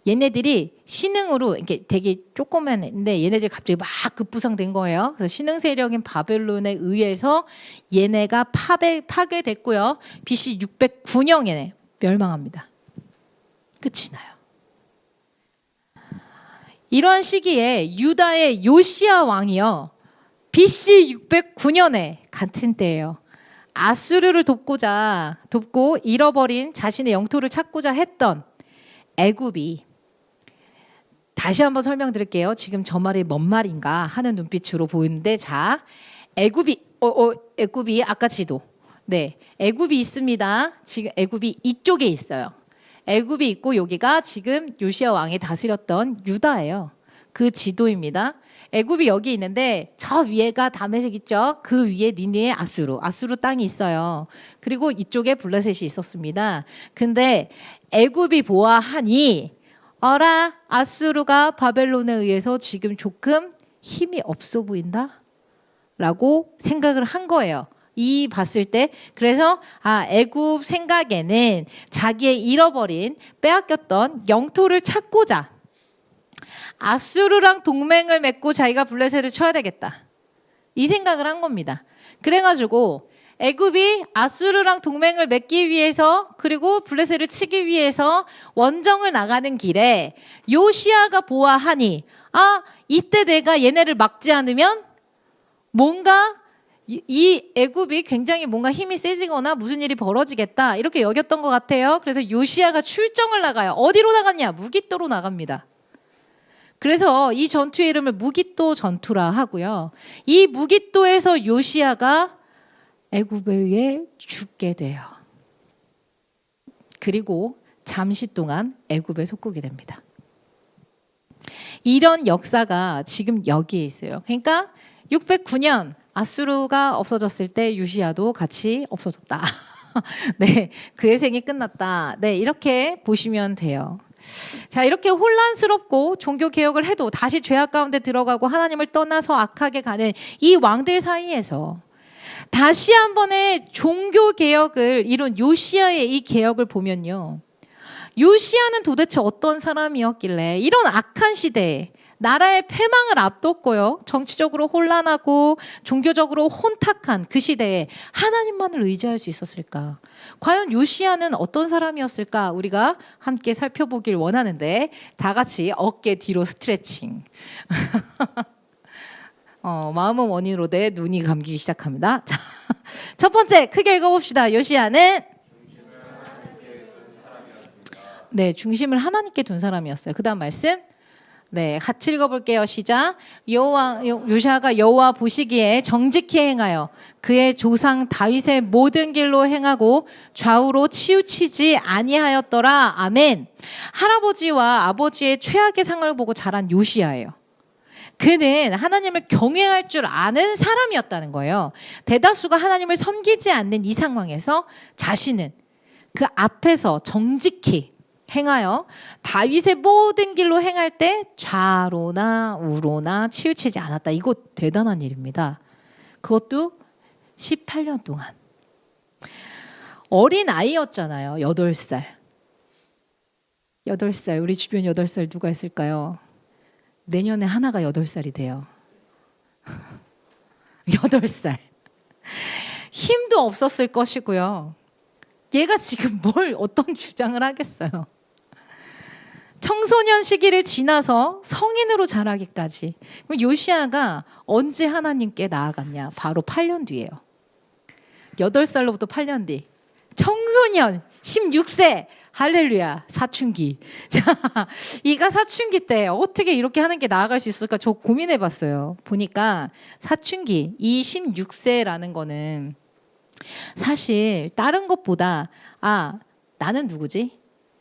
얘네들이 신흥으로 이렇게 되게 조그만데 얘네들이 갑자기 막 급부상된 거예요. 그래서 신흥 세력인 바벨론에 의해서 얘네가 파괴됐고요. BC 609년에 멸망합니다. 끝이 나요. 이러한 시기에 유다의 요시야 왕이요. BC 609년에 같은 때예요. 아수르를 돕고 잃어버린 자신의 영토를 찾고자 했던 애굽이, 다시 한번 설명드릴게요. 지금 저 말이 뭔 말인가 하는 눈빛으로 보이는데, 자, 애굽이 아까 지도. 네, 애굽이 있습니다. 지금 애굽이 이쪽에 있어요. 애굽이 있고 여기가 지금 요시야 왕이 다스렸던 유다예요. 그 지도입니다. 애굽이 여기 있는데 저 위에가 다메섹 있죠. 그 위에 니느웨 아수르 땅이 있어요. 그리고 이쪽에 블레셋이 있었습니다. 근데 애굽이 보아하니 어라, 아수르가 바벨론에 의해서 지금 조금 힘이 없어 보인다 라고 생각을 한 거예요. 이 봤을 때. 그래서 애굽 생각에는 자기의 잃어버린 빼앗겼던 영토를 찾고자 아수르랑 동맹을 맺고 자기가 블레셋을 쳐야 되겠다, 이 생각을 한 겁니다. 그래가지고 애굽이 아수르랑 동맹을 맺기 위해서, 그리고 블레셋을 치기 위해서 원정을 나가는 길에 요시야가 보아하니 이때 내가 얘네를 막지 않으면 뭔가 이 애굽이 굉장히 뭔가 힘이 세지거나 무슨 일이 벌어지겠다, 이렇게 여겼던 것 같아요. 그래서 요시야가 출정을 나가요. 어디로 나갔냐? 무깃도로 나갑니다. 그래서 이 전투의 이름을 무깃도 전투라 하고요. 이 무깃도에서 요시야가 애굽에 의해 죽게 돼요. 그리고 잠시 동안 애굽에 속국이 됩니다. 이런 역사가 지금 여기에 있어요. 그러니까 609년 아수르가 없어졌을 때 요시야도 같이 없어졌다. 네, 그의 생이 끝났다. 네, 이렇게 보시면 돼요. 자, 이렇게 혼란스럽고 종교 개혁을 해도 다시 죄악 가운데 들어가고 하나님을 떠나서 악하게 가는 이 왕들 사이에서 다시 한 번의 종교 개혁을 이룬 요시야의 이 개혁을 보면요, 요시야는 도대체 어떤 사람이었길래 이런 악한 시대에 나라의 패망을 앞뒀고요, 정치적으로 혼란하고 종교적으로 혼탁한 그 시대에 하나님만을 의지할 수 있었을까? 과연 요시야는 어떤 사람이었을까? 우리가 함께 살펴보길 원하는데, 다 같이 어깨 뒤로 스트레칭. 마음은 원인으로 돼 눈이 감기기 시작합니다. 자, 첫 번째 크게 읽어봅시다. 요시야는 중심을 하나님께 둔 사람이었어요. 그 다음 말씀. 네, 같이 읽어볼게요. 시작. 요시야가 여호와 보시기에 정직히 행하여 그의 조상 다윗의 모든 길로 행하고 좌우로 치우치지 아니하였더라. 아멘. 할아버지와 아버지의 최악의 상을 보고 자란 요시야예요. 그는 하나님을 경외할 줄 아는 사람이었다는 거예요. 대다수가 하나님을 섬기지 않는 이 상황에서 자신은 그 앞에서 정직히 행하여 다윗의 모든 길로 행할 때 좌로나 우로나 치우치지 않았다. 이거 대단한 일입니다. 그것도 18년 동안. 어린 아이였잖아요. 8살. 8살. 우리 주변 8살 누가 있을까요? 내년에 하나가 8살이 돼요. 8살. 힘도 없었을 것이고요. 얘가 지금 어떤 주장을 하겠어요. 청소년 시기를 지나서 성인으로 자라기까지. 그럼 요시야가 언제 하나님께 나아갔냐? 바로 8년 뒤예요. 8살로부터 8년 뒤. 청소년 16세. 할렐루야. 사춘기. 자, 이가 사춘기 때 어떻게 이렇게 하는 게 나아갈 수 있을까? 저 고민해 봤어요. 보니까 사춘기, 이 16세라는 거는 사실 다른 것보다 나는 누구지?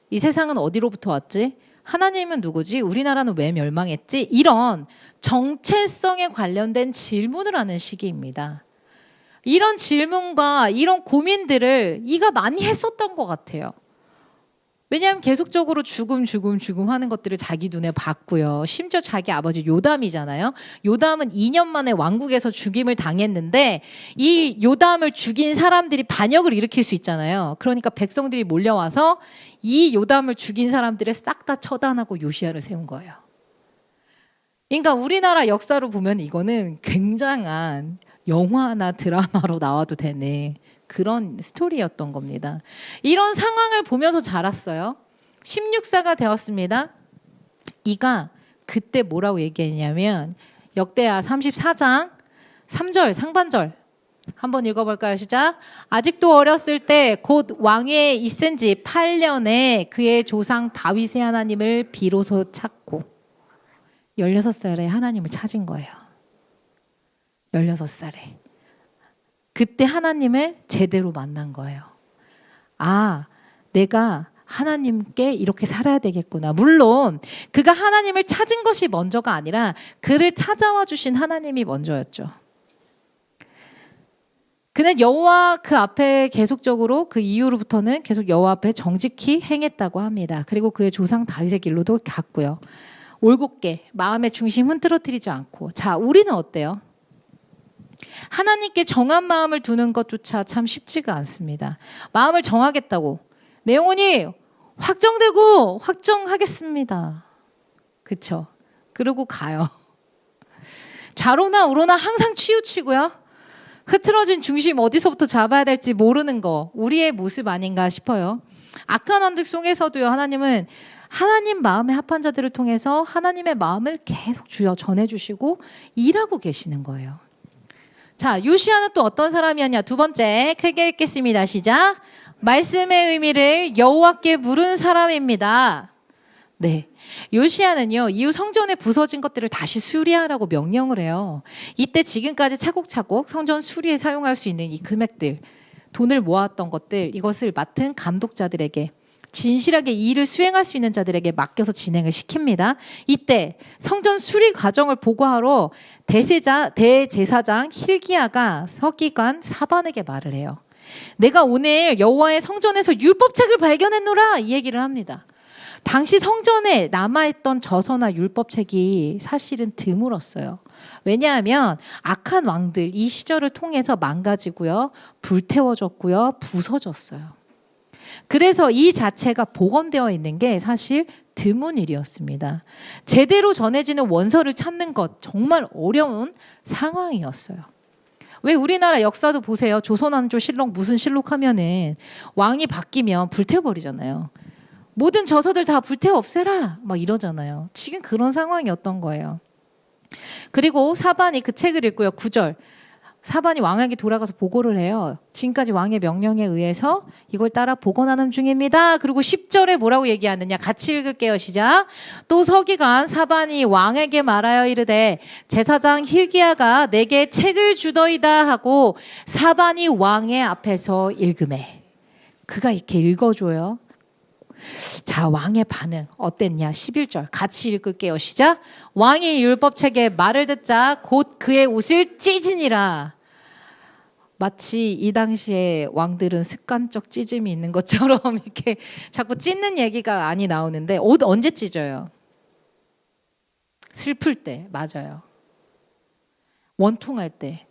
이 세상은 어디로부터 왔지? 하나님은 누구지? 우리나라는 왜 멸망했지? 이런 정체성에 관련된 질문을 하는 시기입니다. 이런 질문과 이런 고민들을 이가 많이 했었던 것 같아요. 왜냐하면 계속적으로 죽음 하는 것들을 자기 눈에 봤고요. 심지어 자기 아버지 요담이잖아요. 요담은 2년 만에 왕국에서 죽임을 당했는데 이 요담을 죽인 사람들이 반역을 일으킬 수 있잖아요. 그러니까 백성들이 몰려와서 이 요담을 죽인 사람들을 싹 다 처단하고 요시야를 세운 거예요. 그러니까 우리나라 역사로 보면 이거는 굉장한 영화나 드라마로 나와도 되는 그런 스토리였던 겁니다. 이런 상황을 보면서 자랐어요. 16세가 되었습니다. 이가 그때 뭐라고 얘기했냐면 역대하 34장 3절 상반절 한번 읽어볼까요? 시작. 아직도 어렸을 때 곧 왕위에 있은 지 8년에 그의 조상 다윗의 하나님을 비로소 찾고 16살에 하나님을 찾은 거예요. 16살에. 그때 하나님을 제대로 만난 거예요. 내가 하나님께 이렇게 살아야 되겠구나. 물론 그가 하나님을 찾은 것이 먼저가 아니라 그를 찾아와 주신 하나님이 먼저였죠. 그는 여호와 그 앞에 계속적으로 그 이후로부터는 계속 여호와 앞에 정직히 행했다고 합니다. 그리고 그의 조상 다윗의 길로도 갔고요. 올곧게 마음의 중심 흐트러뜨리지 않고. 자, 우리는 어때요? 하나님께 정한 마음을 두는 것조차 참 쉽지가 않습니다. 마음을 정하겠다고 내 영혼이 확정되고 확정하겠습니다. 그쵸? 그러고 가요. 좌로나 우로나 항상 치우치고요. 흐트러진 중심 어디서부터 잡아야 될지 모르는 거 우리의 모습 아닌가 싶어요. 악한 언덕 속에서도요. 하나님은 하나님 마음에 합한 자들을 통해서 하나님의 마음을 계속 전해주시고 일하고 계시는 거예요. 자, 요시야는 또 어떤 사람이었냐? 두 번째 크게 읽겠습니다. 시작. 말씀의 의미를 여호와께 물은 사람입니다. 네, 요시야는요 이후 성전에 부서진 것들을 다시 수리하라고 명령을 해요. 이때 지금까지 차곡차곡 성전 수리에 사용할 수 있는 이 금액들, 돈을 모았던 것들, 이것을 맡은 감독자들에게 진실하게 이 일을 수행할 수 있는 자들에게 맡겨서 진행을 시킵니다. 이때 성전 수리 과정을 보고하러 대제사장 hil기야가 서기관 사반에게 말을 해요. 내가 오늘 여호와의 성전에서 율법책을 발견했노라 이 얘기를 합니다. 당시 성전에 남아있던 저서나 율법책이 사실은 드물었어요. 왜냐하면 악한 왕들 이 시절을 통해서 망가지고요, 불태워졌고요, 부서졌어요. 그래서 이 자체가 복원되어 있는 게 사실 드문 일이었습니다. 제대로 전해지는 원서를 찾는 것 정말 어려운 상황이었어요. 왜 우리나라 역사도 보세요. 조선왕조 실록 무슨 실록 하면은 왕이 바뀌면 불태워버리잖아요. 모든 저서들 다 불태워 없애라 막 이러잖아요. 지금 그런 상황이었던 거예요. 그리고 사반이 그 책을 읽고요. 9절 사반이 왕에게 돌아가서 보고를 해요. 지금까지 왕의 명령에 의해서 이걸 따라 복원하는 중입니다. 그리고 10절에 뭐라고 얘기하느냐 같이 읽을게요. 시작. 또 서기관 사반이 왕에게 말하여 이르되 제사장 hil기야가 내게 책을 주더이다 하고 사반이 왕의 앞에서 읽음에 그가 이렇게 읽어줘요. 자, 왕의 반응 어땠냐? 11절 같이 읽을게요. 시작. 왕이 율법책에 말을 듣자 곧 그의 옷을 찢으니라. 마치 이 당시에 왕들은 습관적 찢음이 있는 것처럼 이렇게 자꾸 찢는 얘기가 많이 나오는데 옷 언제 찢어요? 슬플 때. 맞아요. 원통할 때.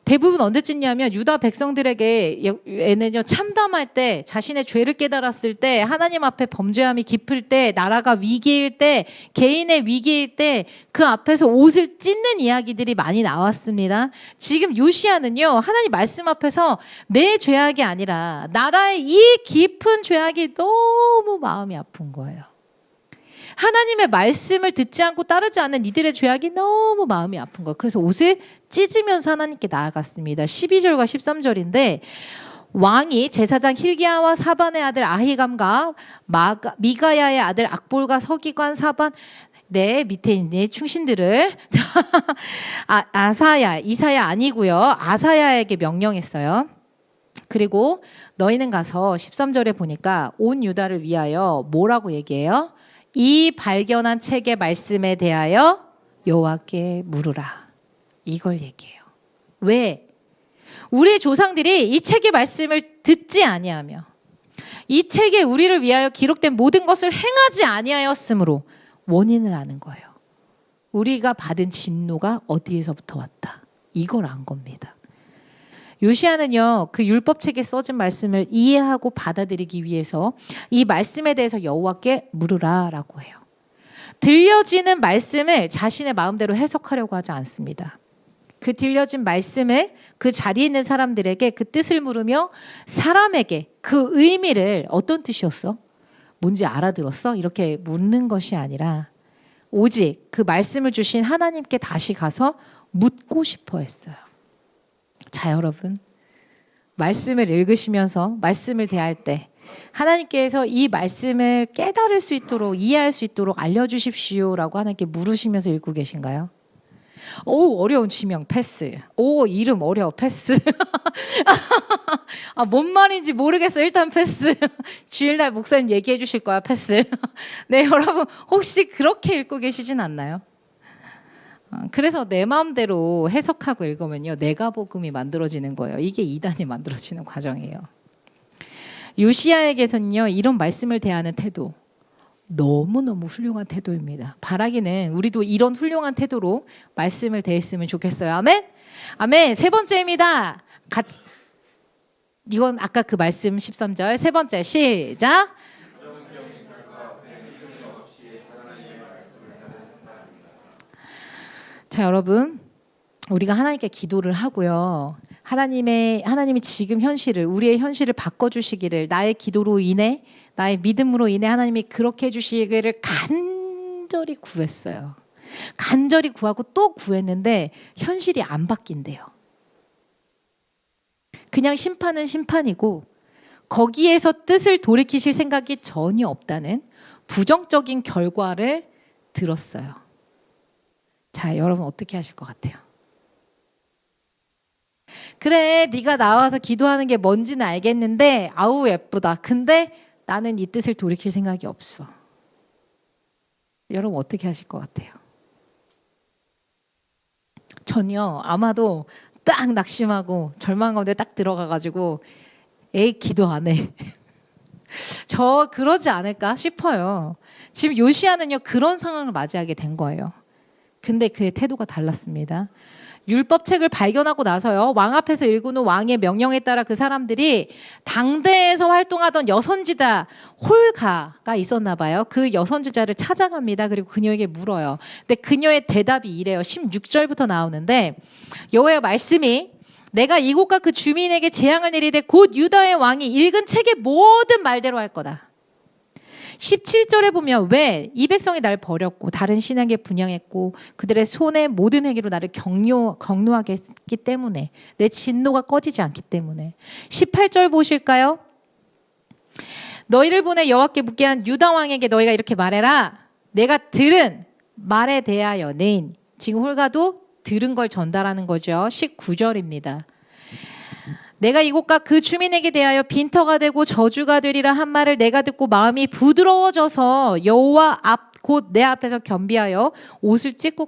대부분 언제 찢냐면 유다 백성들에게 얘네요 참담할 때 자신의 죄를 깨달았을 때 하나님 앞에 범죄함이 깊을 때 나라가 위기일 때 개인의 위기일 때 그 앞에서 옷을 찢는 이야기들이 많이 나왔습니다. 지금 요시야는요 하나님 말씀 앞에서 내 죄악이 아니라 나라의 이 깊은 죄악이 너무 마음이 아픈 거예요. 하나님의 말씀을 듣지 않고 따르지 않는 이들의 죄악이 너무 마음이 아픈 거예요. 그래서 옷을 찢으면서 하나님께 나아갔습니다. 12절과 13절인데 왕이 제사장 힐기야와 사반의 아들 아히감과 미가야의 아들 악볼과 서기관 사반 내 밑에 있는 충신들을 이사야 아니고요. 아사야에게 명령했어요. 그리고 너희는 가서 13절에 보니까 온 유다를 위하여 뭐라고 얘기해요? 이 발견한 책의 말씀에 대하여 여호와께 물으라. 이걸 얘기해요. 왜? 우리 조상들이 이 책의 말씀을 듣지 아니하며 이 책에 우리를 위하여 기록된 모든 것을 행하지 아니하였으므로 원인을 아는 거예요. 우리가 받은 진노가 어디에서부터 왔다. 이걸 안 겁니다. 요시야는요 그 율법책에 써진 말씀을 이해하고 받아들이기 위해서 이 말씀에 대해서 여호와께 물으라라고 해요. 들려지는 말씀을 자신의 마음대로 해석하려고 하지 않습니다. 그 들려진 말씀을 그 자리에 있는 사람들에게 그 뜻을 물으며 사람에게 그 의미를 어떤 뜻이었어? 뭔지 알아들었어? 이렇게 묻는 것이 아니라 오직 그 말씀을 주신 하나님께 다시 가서 묻고 싶어 했어요. 자, 여러분, 말씀을 읽으시면서 말씀을 대할 때 하나님께서 이 말씀을 깨달을 수 있도록 이해할 수 있도록 알려주십시오라고 하나님께 물으시면서 읽고 계신가요? 오, 어려운 지명 패스. 오, 이름 어려워 패스. 뭔 말인지 모르겠어. 일단 패스. 주일날 목사님 얘기해 주실 거야. 패스. 네, 여러분 혹시 그렇게 읽고 계시진 않나요? 그래서 내 마음대로 해석하고 읽으면요 내가 복음이 만들어지는 거예요. 이게 이단이 만들어지는 과정이에요. 요시야에게서는요 이런 말씀을 대하는 태도 너무너무 훌륭한 태도입니다. 바라기는 우리도 이런 훌륭한 태도로 말씀을 대했으면 좋겠어요. 아멘? 아멘. 세 번째입니다. 이건 아까 그 말씀 13절 세 번째 시작. 자, 여러분, 우리가 하나님께 기도를 하고요. 하나님이 지금 현실을 우리의 현실을 바꿔주시기를 나의 기도로 인해 나의 믿음으로 인해 하나님이 그렇게 해주시기를 간절히 구했어요. 간절히 구하고 또 구했는데 현실이 안 바뀐대요. 그냥 심판은 심판이고 거기에서 뜻을 돌이키실 생각이 전혀 없다는 부정적인 결과를 들었어요. 자, 여러분 어떻게 하실 것 같아요? 그래, 네가 나와서 기도하는 게 뭔지는 알겠는데 아우 예쁘다. 근데 나는 이 뜻을 돌이킬 생각이 없어. 여러분 어떻게 하실 것 같아요? 전요 아마도 딱 낙심하고 절망 가운데 딱 들어가가지고 에이 기도 안 해. 저 그러지 않을까 싶어요. 지금 요시야는요 그런 상황을 맞이하게 된 거예요. 근데 그의 태도가 달랐습니다. 율법책을 발견하고 나서요 왕 앞에서 읽은 후 왕의 명령에 따라 그 사람들이 당대에서 활동하던 여선지자 홀가가 있었나 봐요. 그 여선지자를 찾아갑니다. 그리고 그녀에게 물어요. 근데 그녀의 대답이 이래요. 16절부터 나오는데 여호와의 말씀이 내가 이곳과 그 주민에게 재앙을 내리되 곧 유다의 왕이 읽은 책의 모든 말대로 할 거다. 17절에 보면 왜 이 백성이 날 버렸고 다른 신에게 분향했고 그들의 손의 모든 행위로 나를 경노하게 했기 때문에 내 진노가 꺼지지 않기 때문에 18절 보실까요? 너희를 보내 여호와께 묻게 한 유다 왕에게 너희가 이렇게 말해라. 내가 들은 말에 대하여 내인 지금 홀가도 들은 걸 전달하는 거죠. 19절입니다. 내가 이곳과 그 주민에게 대하여 빈터가 되고 저주가 되리라 한 말을 내가 듣고 마음이 부드러워져서 여호와 앞 곧 내 앞에서 겸비하여 옷을 찢고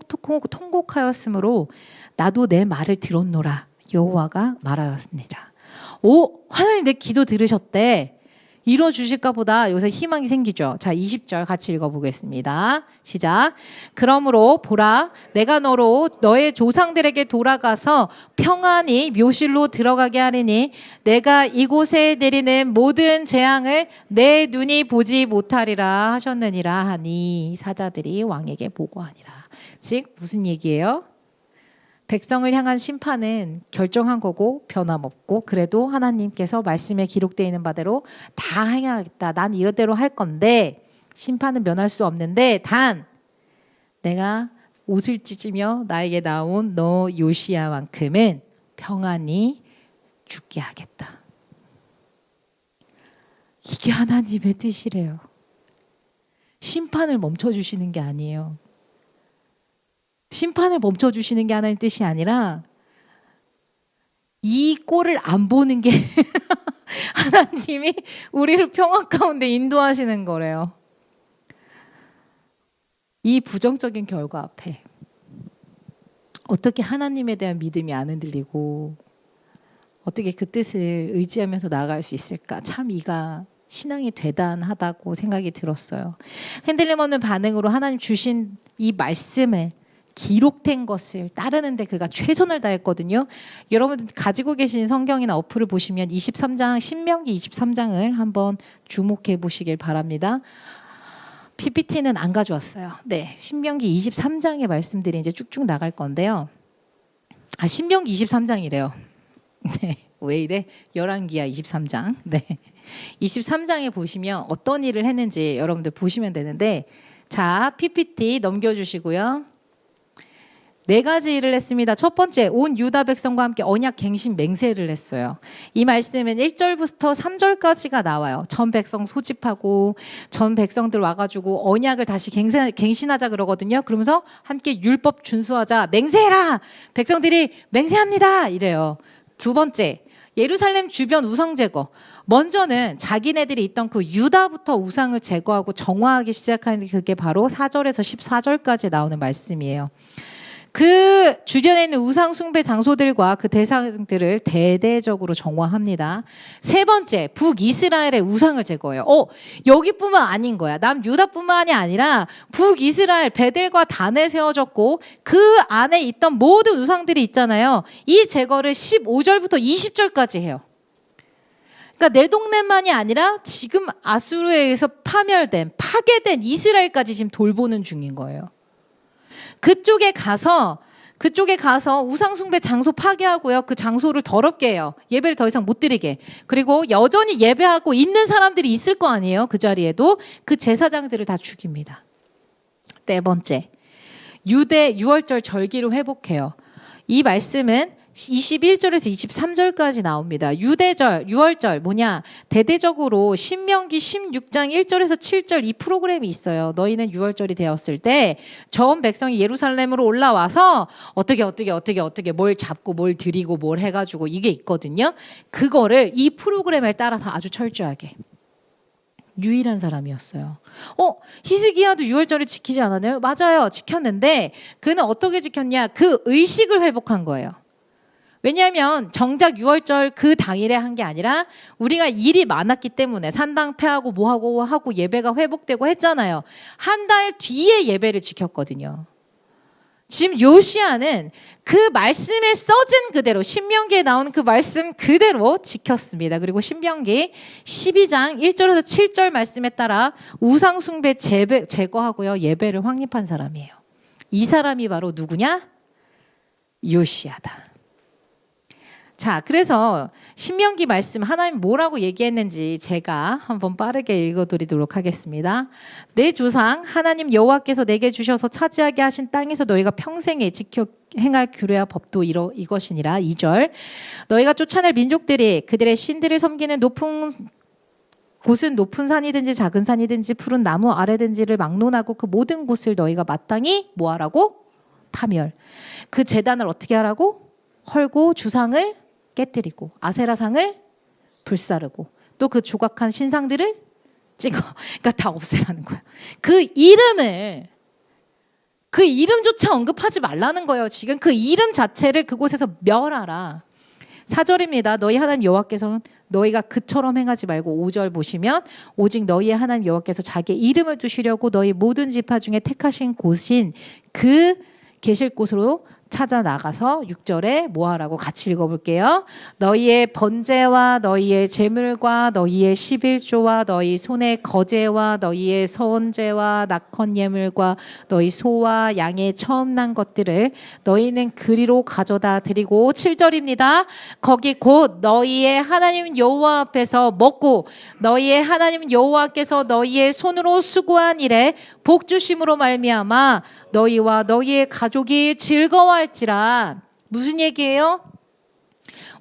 통곡하였으므로 나도 내 말을 들었노라 여호와가 말하였느니라. 오, 하나님 내 기도 들으셨대. 이루어 주실까 보다 요새 희망이 생기죠. 자, 20절 같이 읽어보겠습니다. 시작. 그러므로 보라, 내가 너로 너의 조상들에게 돌아가서 평안히 묘실로 들어가게 하리니 내가 이곳에 내리는 모든 재앙을 내 눈이 보지 못하리라 하셨느니라 하니 사자들이 왕에게 보고하니라. 즉 무슨 얘기예요? 백성을 향한 심판은 결정한 거고 변함없고 그래도 하나님께서 말씀에 기록되어 있는 바대로 다 행하겠다. 난 이럴대로 할 건데 심판은 면할 수 없는데 단 내가 옷을 찢으며 나에게 나온 너 요시야만큼은 평안히 죽게 하겠다. 이게 하나님의 뜻이래요. 심판을 멈춰주시는 게 아니에요. 심판을 멈춰주시는 게 하나님 뜻이 아니라 이 꼴을 안 보는 게 하나님이 우리를 평화 가운데 인도하시는 거래요. 이 부정적인 결과 앞에 어떻게 하나님에 대한 믿음이 안 흔들리고 어떻게 그 뜻을 의지하면서 나아갈 수 있을까? 참 이가 신앙이 대단하다고 생각이 들었어요. 흔들림 없는 반응으로 하나님 주신 이 말씀을 기록된 것을 따르는데 그가 최선을 다했거든요. 여러분 가지고 계신 성경이나 어플을 보시면 23장 신명기 23장을 한번 주목해 보시길 바랍니다. PPT는 안 가져왔어요. 네, 신명기 23장의 말씀들이 이제 쭉쭉 나갈 건데요. 신명기 23장이래요. 네, 왜 이래? 열왕기야 23장. 네, 23장에 보시면 어떤 일을 했는지 여러분들 보시면 되는데, 자 PPT 넘겨주시고요. 4가지 일을 했습니다. 첫 번째, 온 유다 백성과 함께 언약 갱신 맹세를 했어요. 이 말씀은 1절부터 3절까지가 나와요. 전 백성 소집하고 전 백성들 와가지고 언약을 다시 갱신하자 그러거든요. 그러면서 함께 율법 준수하자, 맹세해라! 백성들이 맹세합니다! 이래요. 두 번째, 예루살렘 주변 우상 제거. 먼저는 자기네들이 있던 그 유다부터 우상을 제거하고 정화하기 시작하는 게 그게 바로 4절에서 14절까지 나오는 말씀이에요. 그 주변에 있는 우상 숭배 장소들과 그 대상들을 대대적으로 정화합니다. 세 번째, 북이스라엘의 우상을 제거해요. 여기뿐만 아닌 거야. 남유다뿐만이 아니라 북이스라엘 베델과 단에 세워졌고 그 안에 있던 모든 우상들이 있잖아요. 이 제거를 15절부터 20절까지 해요. 그러니까 내 동네만이 아니라 지금 아수르에 의해서 파괴된 이스라엘까지 지금 돌보는 중인 거예요. 그쪽에 가서 우상 숭배 장소 파괴하고요. 그 장소를 더럽게 해요. 예배를 더 이상 못 드리게. 그리고 여전히 예배하고 있는 사람들이 있을 거 아니에요. 그 자리에도 그 제사장들을 다 죽입니다. 네 번째, 유대 유월절 절기를 회복해요. 이 말씀은 21절에서 23절까지 나옵니다. 유대절, 유월절 뭐냐? 대대적으로 신명기 16장 1절에서 7절 이 프로그램이 있어요. 너희는 유월절이 되었을 때 전 백성이 예루살렘으로 올라와서 어떻게 뭘 잡고 뭘 드리고 뭘 해가지고 이게 있거든요. 그거를 이 프로그램에 따라서 아주 철저하게. 유일한 사람이었어요. 히스기야도 유월절을 지키지 않았나요? 맞아요. 지켰는데 그는 어떻게 지켰냐? 그 의식을 회복한 거예요. 왜냐하면 정작 유월절 그 당일에 한 게 아니라 우리가 일이 많았기 때문에 산당패하고 뭐하고 하고 예배가 회복되고 했잖아요. 한 달 뒤에 예배를 지켰거든요. 지금 요시야는 그 말씀에 써진 그대로 신명기에 나오는 그 말씀 그대로 지켰습니다. 그리고 신명기 12장 1절에서 7절 말씀에 따라 우상 숭배 제거하고요. 예배를 확립한 사람이에요. 이 사람이 바로 누구냐? 요시야다. 자, 그래서 신명기 말씀 하나님 뭐라고 얘기했는지 제가 한번 빠르게 읽어드리도록 하겠습니다. 내 조상 하나님 여호와께서 내게 주셔서 차지하게 하신 땅에서 너희가 평생에 지켜 행할 규례와 법도 이것이니라. 2절, 너희가 쫓아낼 민족들이 그들의 신들을 섬기는 높은 곳은 높은 산이든지 작은 산이든지 푸른 나무 아래든지를 막론하고 그 모든 곳을 너희가 마땅히 뭐하라고? 파멸. 그 제단을 어떻게 하라고? 헐고 주상을 깨뜨리고 아세라상을 불사르고 또 그 조각한 신상들을 찍어. 그러니까 다 없애라는 거야. 그 이름조차 언급하지 말라는 거예요. 지금 그 이름 자체를 그곳에서 멸하라. 4절입니다. 너희 하나님 여호와께서는 너희가 그처럼 행하지 말고 5절 보시면 오직 너희의 하나님 여호와께서 자기의 이름을 두시려고 너희 모든 지파 중에 택하신 곳인 그 계실 곳으로 찾아 나가서 6절에 뭐 하라고 같이 읽어볼게요. 너희의 번제와 너희의 제물과 너희의 11조와 너희 손의 거제와 너희의 선제와 낙헌 예물과 너희 소와 양의 처음 난 것들을 너희는 그리로 가져다 드리고 7절입니다. 거기 곧 너희의 하나님 여호와 앞에서 먹고 너희의 하나님 여호와께서 너희의 손으로 수고한 일에 복 주심으로 말미암아 너희와 너희의 가족이 즐거워할지라. 무슨 얘기예요?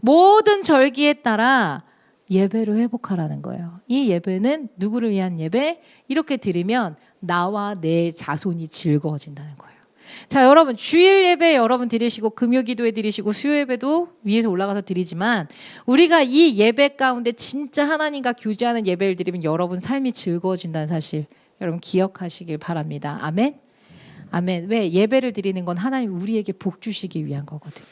모든 절기에 따라 예배를 회복하라는 거예요. 이 예배는 누구를 위한 예배? 이렇게 드리면 나와 내 자손이 즐거워진다는 거예요. 자, 여러분 주일 예배 여러분 드리시고 금요 기도회 드리시고 수요 예배도 위에서 올라가서 드리지만 우리가 이 예배 가운데 진짜 하나님과 교제하는 예배를 드리면 여러분 삶이 즐거워진다는 사실 여러분 기억하시길 바랍니다. 아멘. 아멘. 왜? 예배를 드리는 건 하나님 우리에게 복 주시기 위한 거거든요.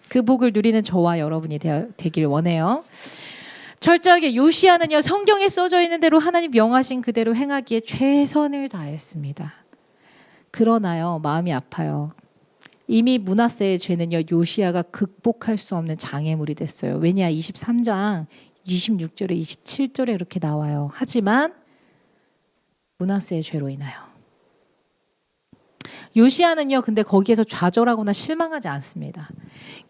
그 복을 누리는 저와 여러분이 되길 원해요. 철저하게 요시아는요 성경에 써져 있는 대로 하나님 명하신 그대로 행하기에 최선을 다했습니다. 그러나요 마음이 아파요. 이미 므낫세의 죄는요 요시아가 극복할 수 없는 장애물이 됐어요. 왜냐 23장 26절에 27절에 이렇게 나와요. 하지만 므낫세의 죄로 인하여 요시아는요 근데 거기에서 좌절하거나 실망하지 않습니다.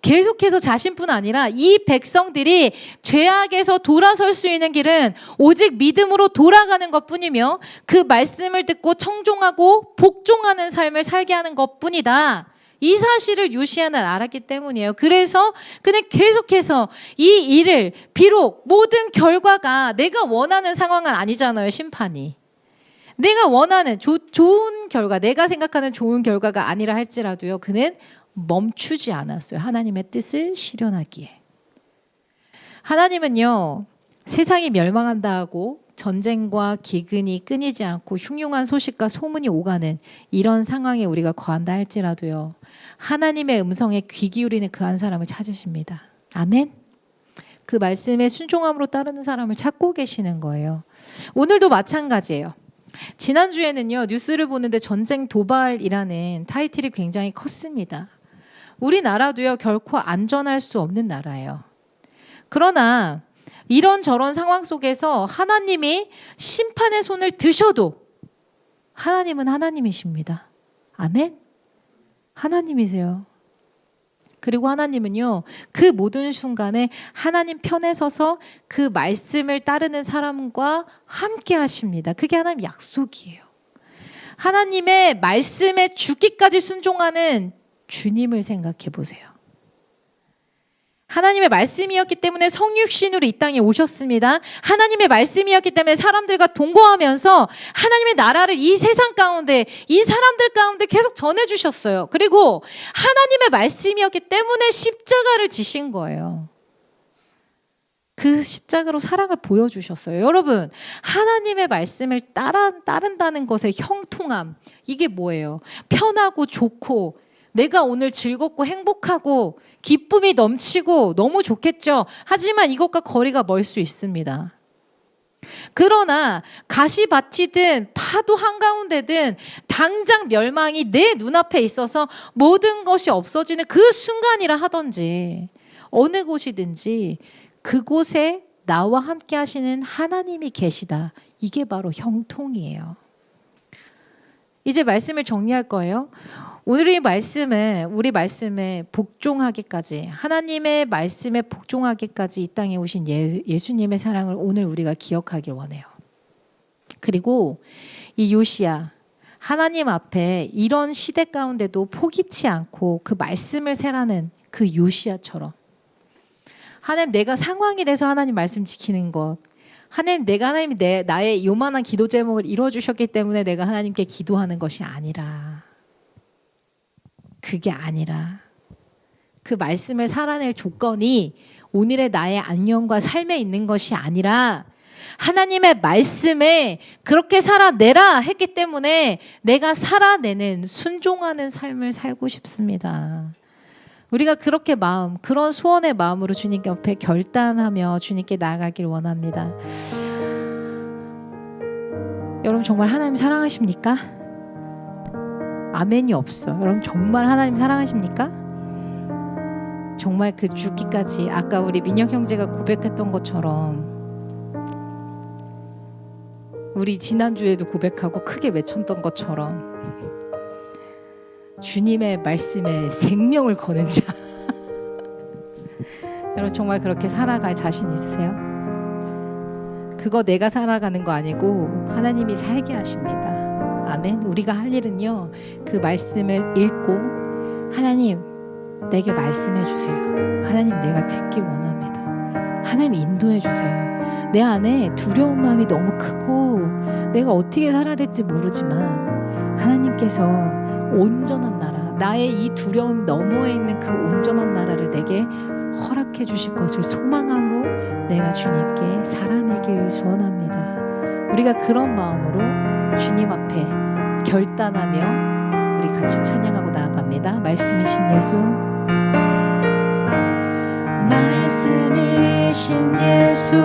계속해서 자신뿐 아니라 이 백성들이 죄악에서 돌아설 수 있는 길은 오직 믿음으로 돌아가는 것뿐이며 그 말씀을 듣고 청종하고 복종하는 삶을 살게 하는 것뿐이다. 이 사실을 요시아는 알았기 때문이에요. 그래서 그는 계속해서 이 일을 비록 모든 결과가 내가 원하는 상황은 아니잖아요. 심판이. 내가 원하는 좋은 결과, 내가 생각하는 좋은 결과가 아니라 할지라도요. 그는 멈추지 않았어요. 하나님의 뜻을 실현하기에. 하나님은요. 세상이 멸망한다 하고 전쟁과 기근이 끊이지 않고 흉흉한 소식과 소문이 오가는 이런 상황에 우리가 거한다 할지라도요. 하나님의 음성에 귀 기울이는 그 한 사람을 찾으십니다. 아멘. 그 말씀에 순종함으로 따르는 사람을 찾고 계시는 거예요. 오늘도 마찬가지예요. 지난주에는요 뉴스를 보는데 전쟁 도발이라는 타이틀이 굉장히 컸습니다. 우리나라도요 결코 안전할 수 없는 나라예요. 그러나 이런저런 상황 속에서 하나님이 심판의 손을 드셔도 하나님은 하나님이십니다. 아멘. 하나님이세요. 그리고 하나님은요 그 모든 순간에 하나님 편에 서서 그 말씀을 따르는 사람과 함께 하십니다. 그게 하나님 약속이에요. 하나님의 말씀에 죽기까지 순종하는 주님을 생각해 보세요. 하나님의 말씀이었기 때문에 성육신으로 이 땅에 오셨습니다. 하나님의 말씀이었기 때문에 사람들과 동거하면서 하나님의 나라를 이 세상 가운데 이 사람들 가운데 계속 전해주셨어요. 그리고 하나님의 말씀이었기 때문에 십자가를 지신 거예요. 그 십자가로 사랑을 보여주셨어요. 여러분 하나님의 말씀을 따른다는 것의 형통함 이게 뭐예요? 편하고 좋고 내가 오늘 즐겁고 행복하고 기쁨이 넘치고 너무 좋겠죠. 하지만 이것과 거리가 멀 수 있습니다. 그러나 가시밭이든 파도 한가운데든 당장 멸망이 내 눈앞에 있어서 모든 것이 없어지는 그 순간이라 하던지 어느 곳이든지 그곳에 나와 함께 하시는 하나님이 계시다. 이게 바로 형통이에요. 이제 말씀을 정리할 거예요. 오늘의 말씀은 우리 말씀에 복종하기까지 하나님의 말씀에 복종하기까지 이 땅에 오신 예수님의 사랑을 오늘 우리가 기억하길 원해요. 그리고 이 요시야 하나님 앞에 이런 시대 가운데도 포기치 않고 그 말씀을 세라는 그 요시야처럼 하나님 내가 상황이 돼서 하나님 말씀 지키는 것 하나님이 나의 요만한 기도 제목을 이루어주셨기 때문에 내가 하나님께 기도하는 것이 아니라 그게 아니라 그 말씀을 살아낼 조건이 오늘의 나의 안녕과 삶에 있는 것이 아니라 하나님의 말씀에 그렇게 살아내라 했기 때문에 내가 살아내는 순종하는 삶을 살고 싶습니다. 우리가 그렇게 그런 소원의 마음으로 주님 옆에 결단하며 주님께 나아가길 원합니다. 여러분 정말 하나님 사랑하십니까? 아멘이 없어. 여러분 정말 하나님 사랑하십니까? 정말 그 죽기까지 아까 우리 민혁 형제가 고백했던 것처럼 우리 지난주에도 고백하고 크게 외쳤던 것처럼 주님의 말씀에 생명을 거는 자 여러분 정말 그렇게 살아갈 자신 있으세요? 그거 내가 살아가는 거 아니고 하나님이 살게 하십니다. 아멘. 우리가 할 일은요 그 말씀을 읽고 하나님 내게 말씀해 주세요. 하나님 내가 듣기 원합니다. 하나님 인도해 주세요. 내 안에 두려운 마음이 너무 크고 내가 어떻게 살아야 될지 모르지만 하나님께서 온전한 나라, 나의 이 두려움 너머에 있는 그 온전한 나라를 내게 허락해 주실 것을 소망함으로 내가 주님께 살아내길 소원합니다. 우리가 그런 마음으로 주님 앞에 결단하며 우리 같이 찬양하고 나아갑니다. 말씀이신 예수, 말씀이신 예수,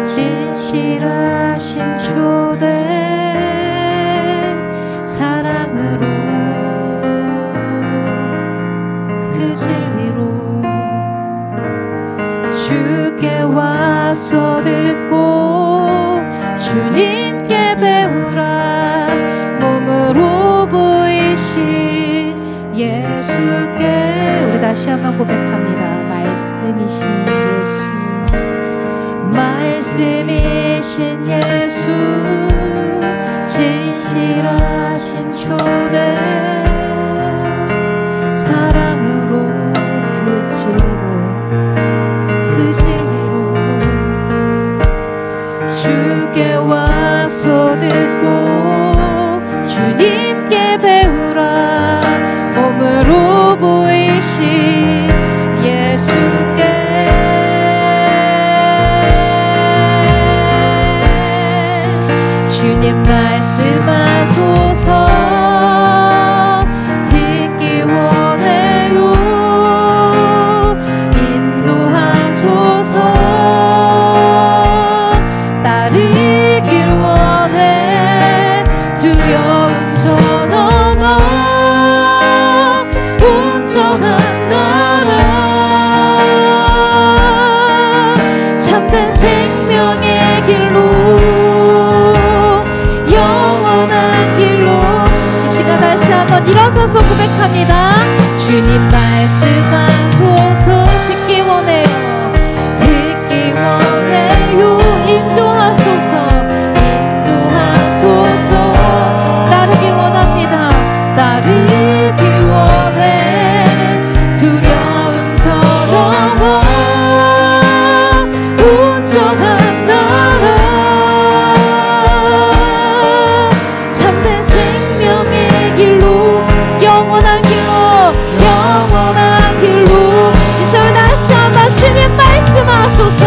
진실하신 초대 사랑으로 그 진리로 주께 와서 듣고 주님께 배우라. 몸으로 보이신 예수께 우리 다시 한번 고백합니다. 말씀이신 예수, 말씀이신 예수, 진실하신 초대 사랑으로 그 진리로 주께 와서 듣고 주님께 배우라. 몸으로 보이신 예수께 주님 말씀하소서. 듣기 원해요. 인도하소서. 따르길 원해. 두려움 저 넘어 온전한 나라. 참된 생명의 길로 영원한 길로. 이 시간 다시 한번 일어서서 고백합니다. 주님 말씀하소서. 듣기 원해요. 듣기 원해요. 인도하소서. 인도하소서. 따르기 원합니다. 따르기 원해. 두려움 저 넘어 온전한 나라. 참된 생명의 길로 영원한 길로 영원한 길로. 이 소리 다시 한번 주님 말씀하소서.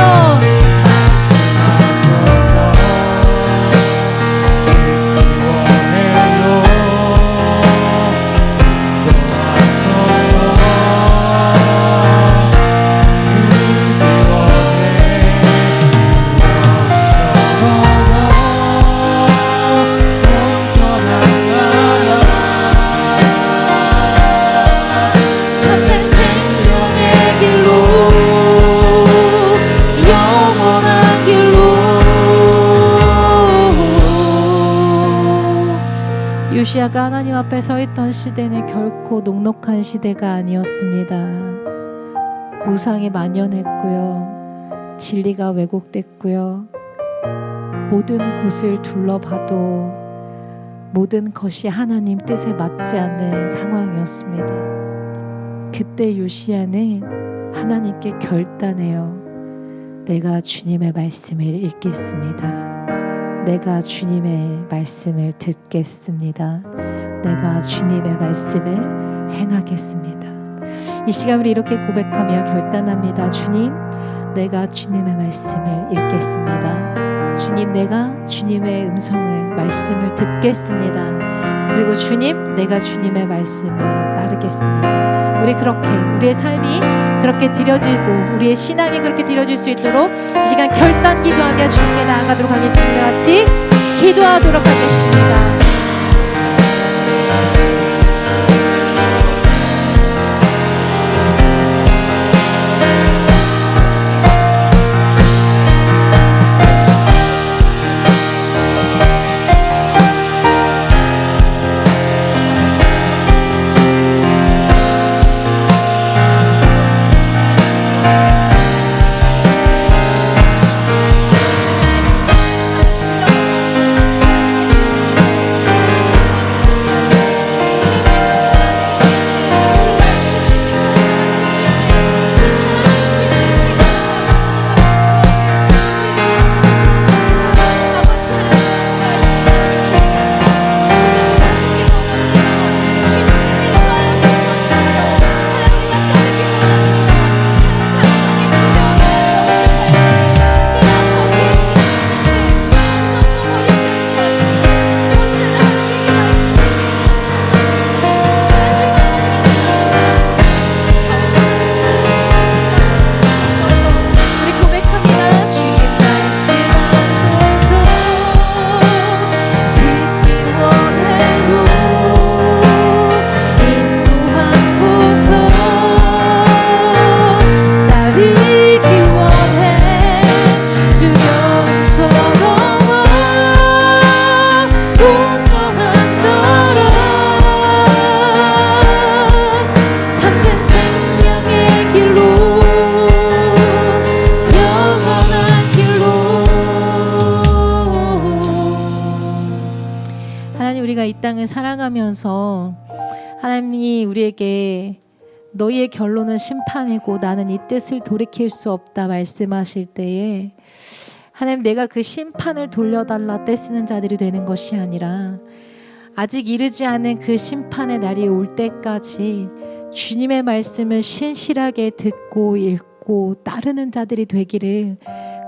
참된 생명의 길로 영원한 길로. 요시야가 하나님 앞에 서 있던 시대는 결코 녹록한 시대가 아니었습니다. 우상이 만연했고요. 진리가 왜곡됐고요. 모든 곳을 둘러봐도 모든 것이 하나님 뜻에 맞지 않는 상황이었습니다. 그때 요시야는 하나님께 결단해요. 내가 주님의 말씀을 읽겠습니다. 내가 주님의 말씀을 듣겠습니다. 내가 주님의 말씀을 행하겠습니다. 이 시간 우리 이렇게 고백하며 결단합니다. 주님, 내가 주님의 말씀을 읽겠습니다. 주님, 내가 주님의 음성을 말씀을 듣겠습니다. 그리고 주님, 내가 주님의 말씀을 따르겠습니다. 우리 그렇게 우리의 삶이 그렇게 드려지고 우리의 신앙이 그렇게 드려질 수 있도록 이 시간 결단 기도하며 주님께 나아가도록 하겠습니다. 같이 기도하도록 하겠습니다. 이 땅을 살아가면서 하나님이 우리에게 너희의 결론은 심판이고 나는 이 뜻을 돌이킬 수 없다 말씀하실 때에 하나님, 내가 그 심판을 돌려달라 떼쓰는 자들이 되는 것이 아니라 아직 이르지 않은 그 심판의 날이 올 때까지 주님의 말씀을 신실하게 듣고 읽고 따르는 자들이 되기를,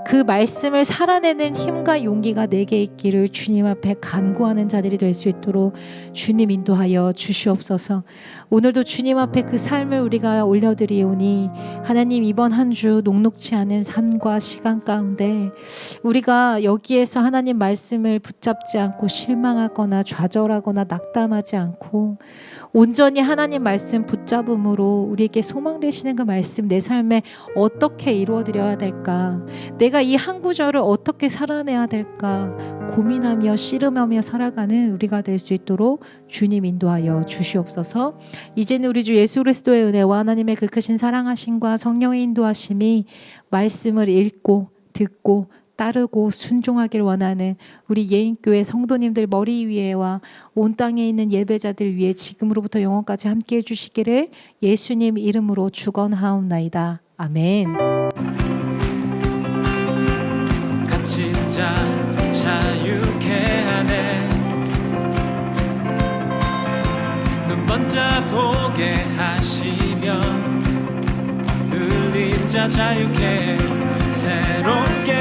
그 말씀을 살아내는 힘과 용기가 내게 있기를 주님 앞에 간구하는 자들이 될 수 있도록 주님 인도하여 주시옵소서. 오늘도 주님 앞에 그 삶을 우리가 올려드리오니 하나님, 이번 한 주 녹록지 않은 삶과 시간 가운데 우리가 여기에서 하나님 말씀을 붙잡지 않고 실망하거나 좌절하거나 낙담하지 않고 온전히 하나님 말씀 붙잡음으로 우리에게 소망 되시는 그 말씀 내 삶에 어떻게 이루어드려야 될까, 내가 이 한 구절을 어떻게 살아내야 될까 고민하며 씨름하며 살아가는 우리가 될 수 있도록 주님 인도하여 주시옵소서. 이제는 우리 주 예수 그리스도의 은혜와 하나님의 그 크신 사랑하심과 성령의 인도하심이 말씀을 읽고 듣고 따르고 순종하기를 원하는 우리 예인교회 성도님들 머리 위에와 온 땅에 있는 예배자들 위에 지금으로부터 영원까지 함께 해주시기를 예수님 이름으로 축원하옵나이다. 아멘. 갇힌 자 자유케 하네, 눈 번져 보게 하시며 눌린 자 자유케 새롭게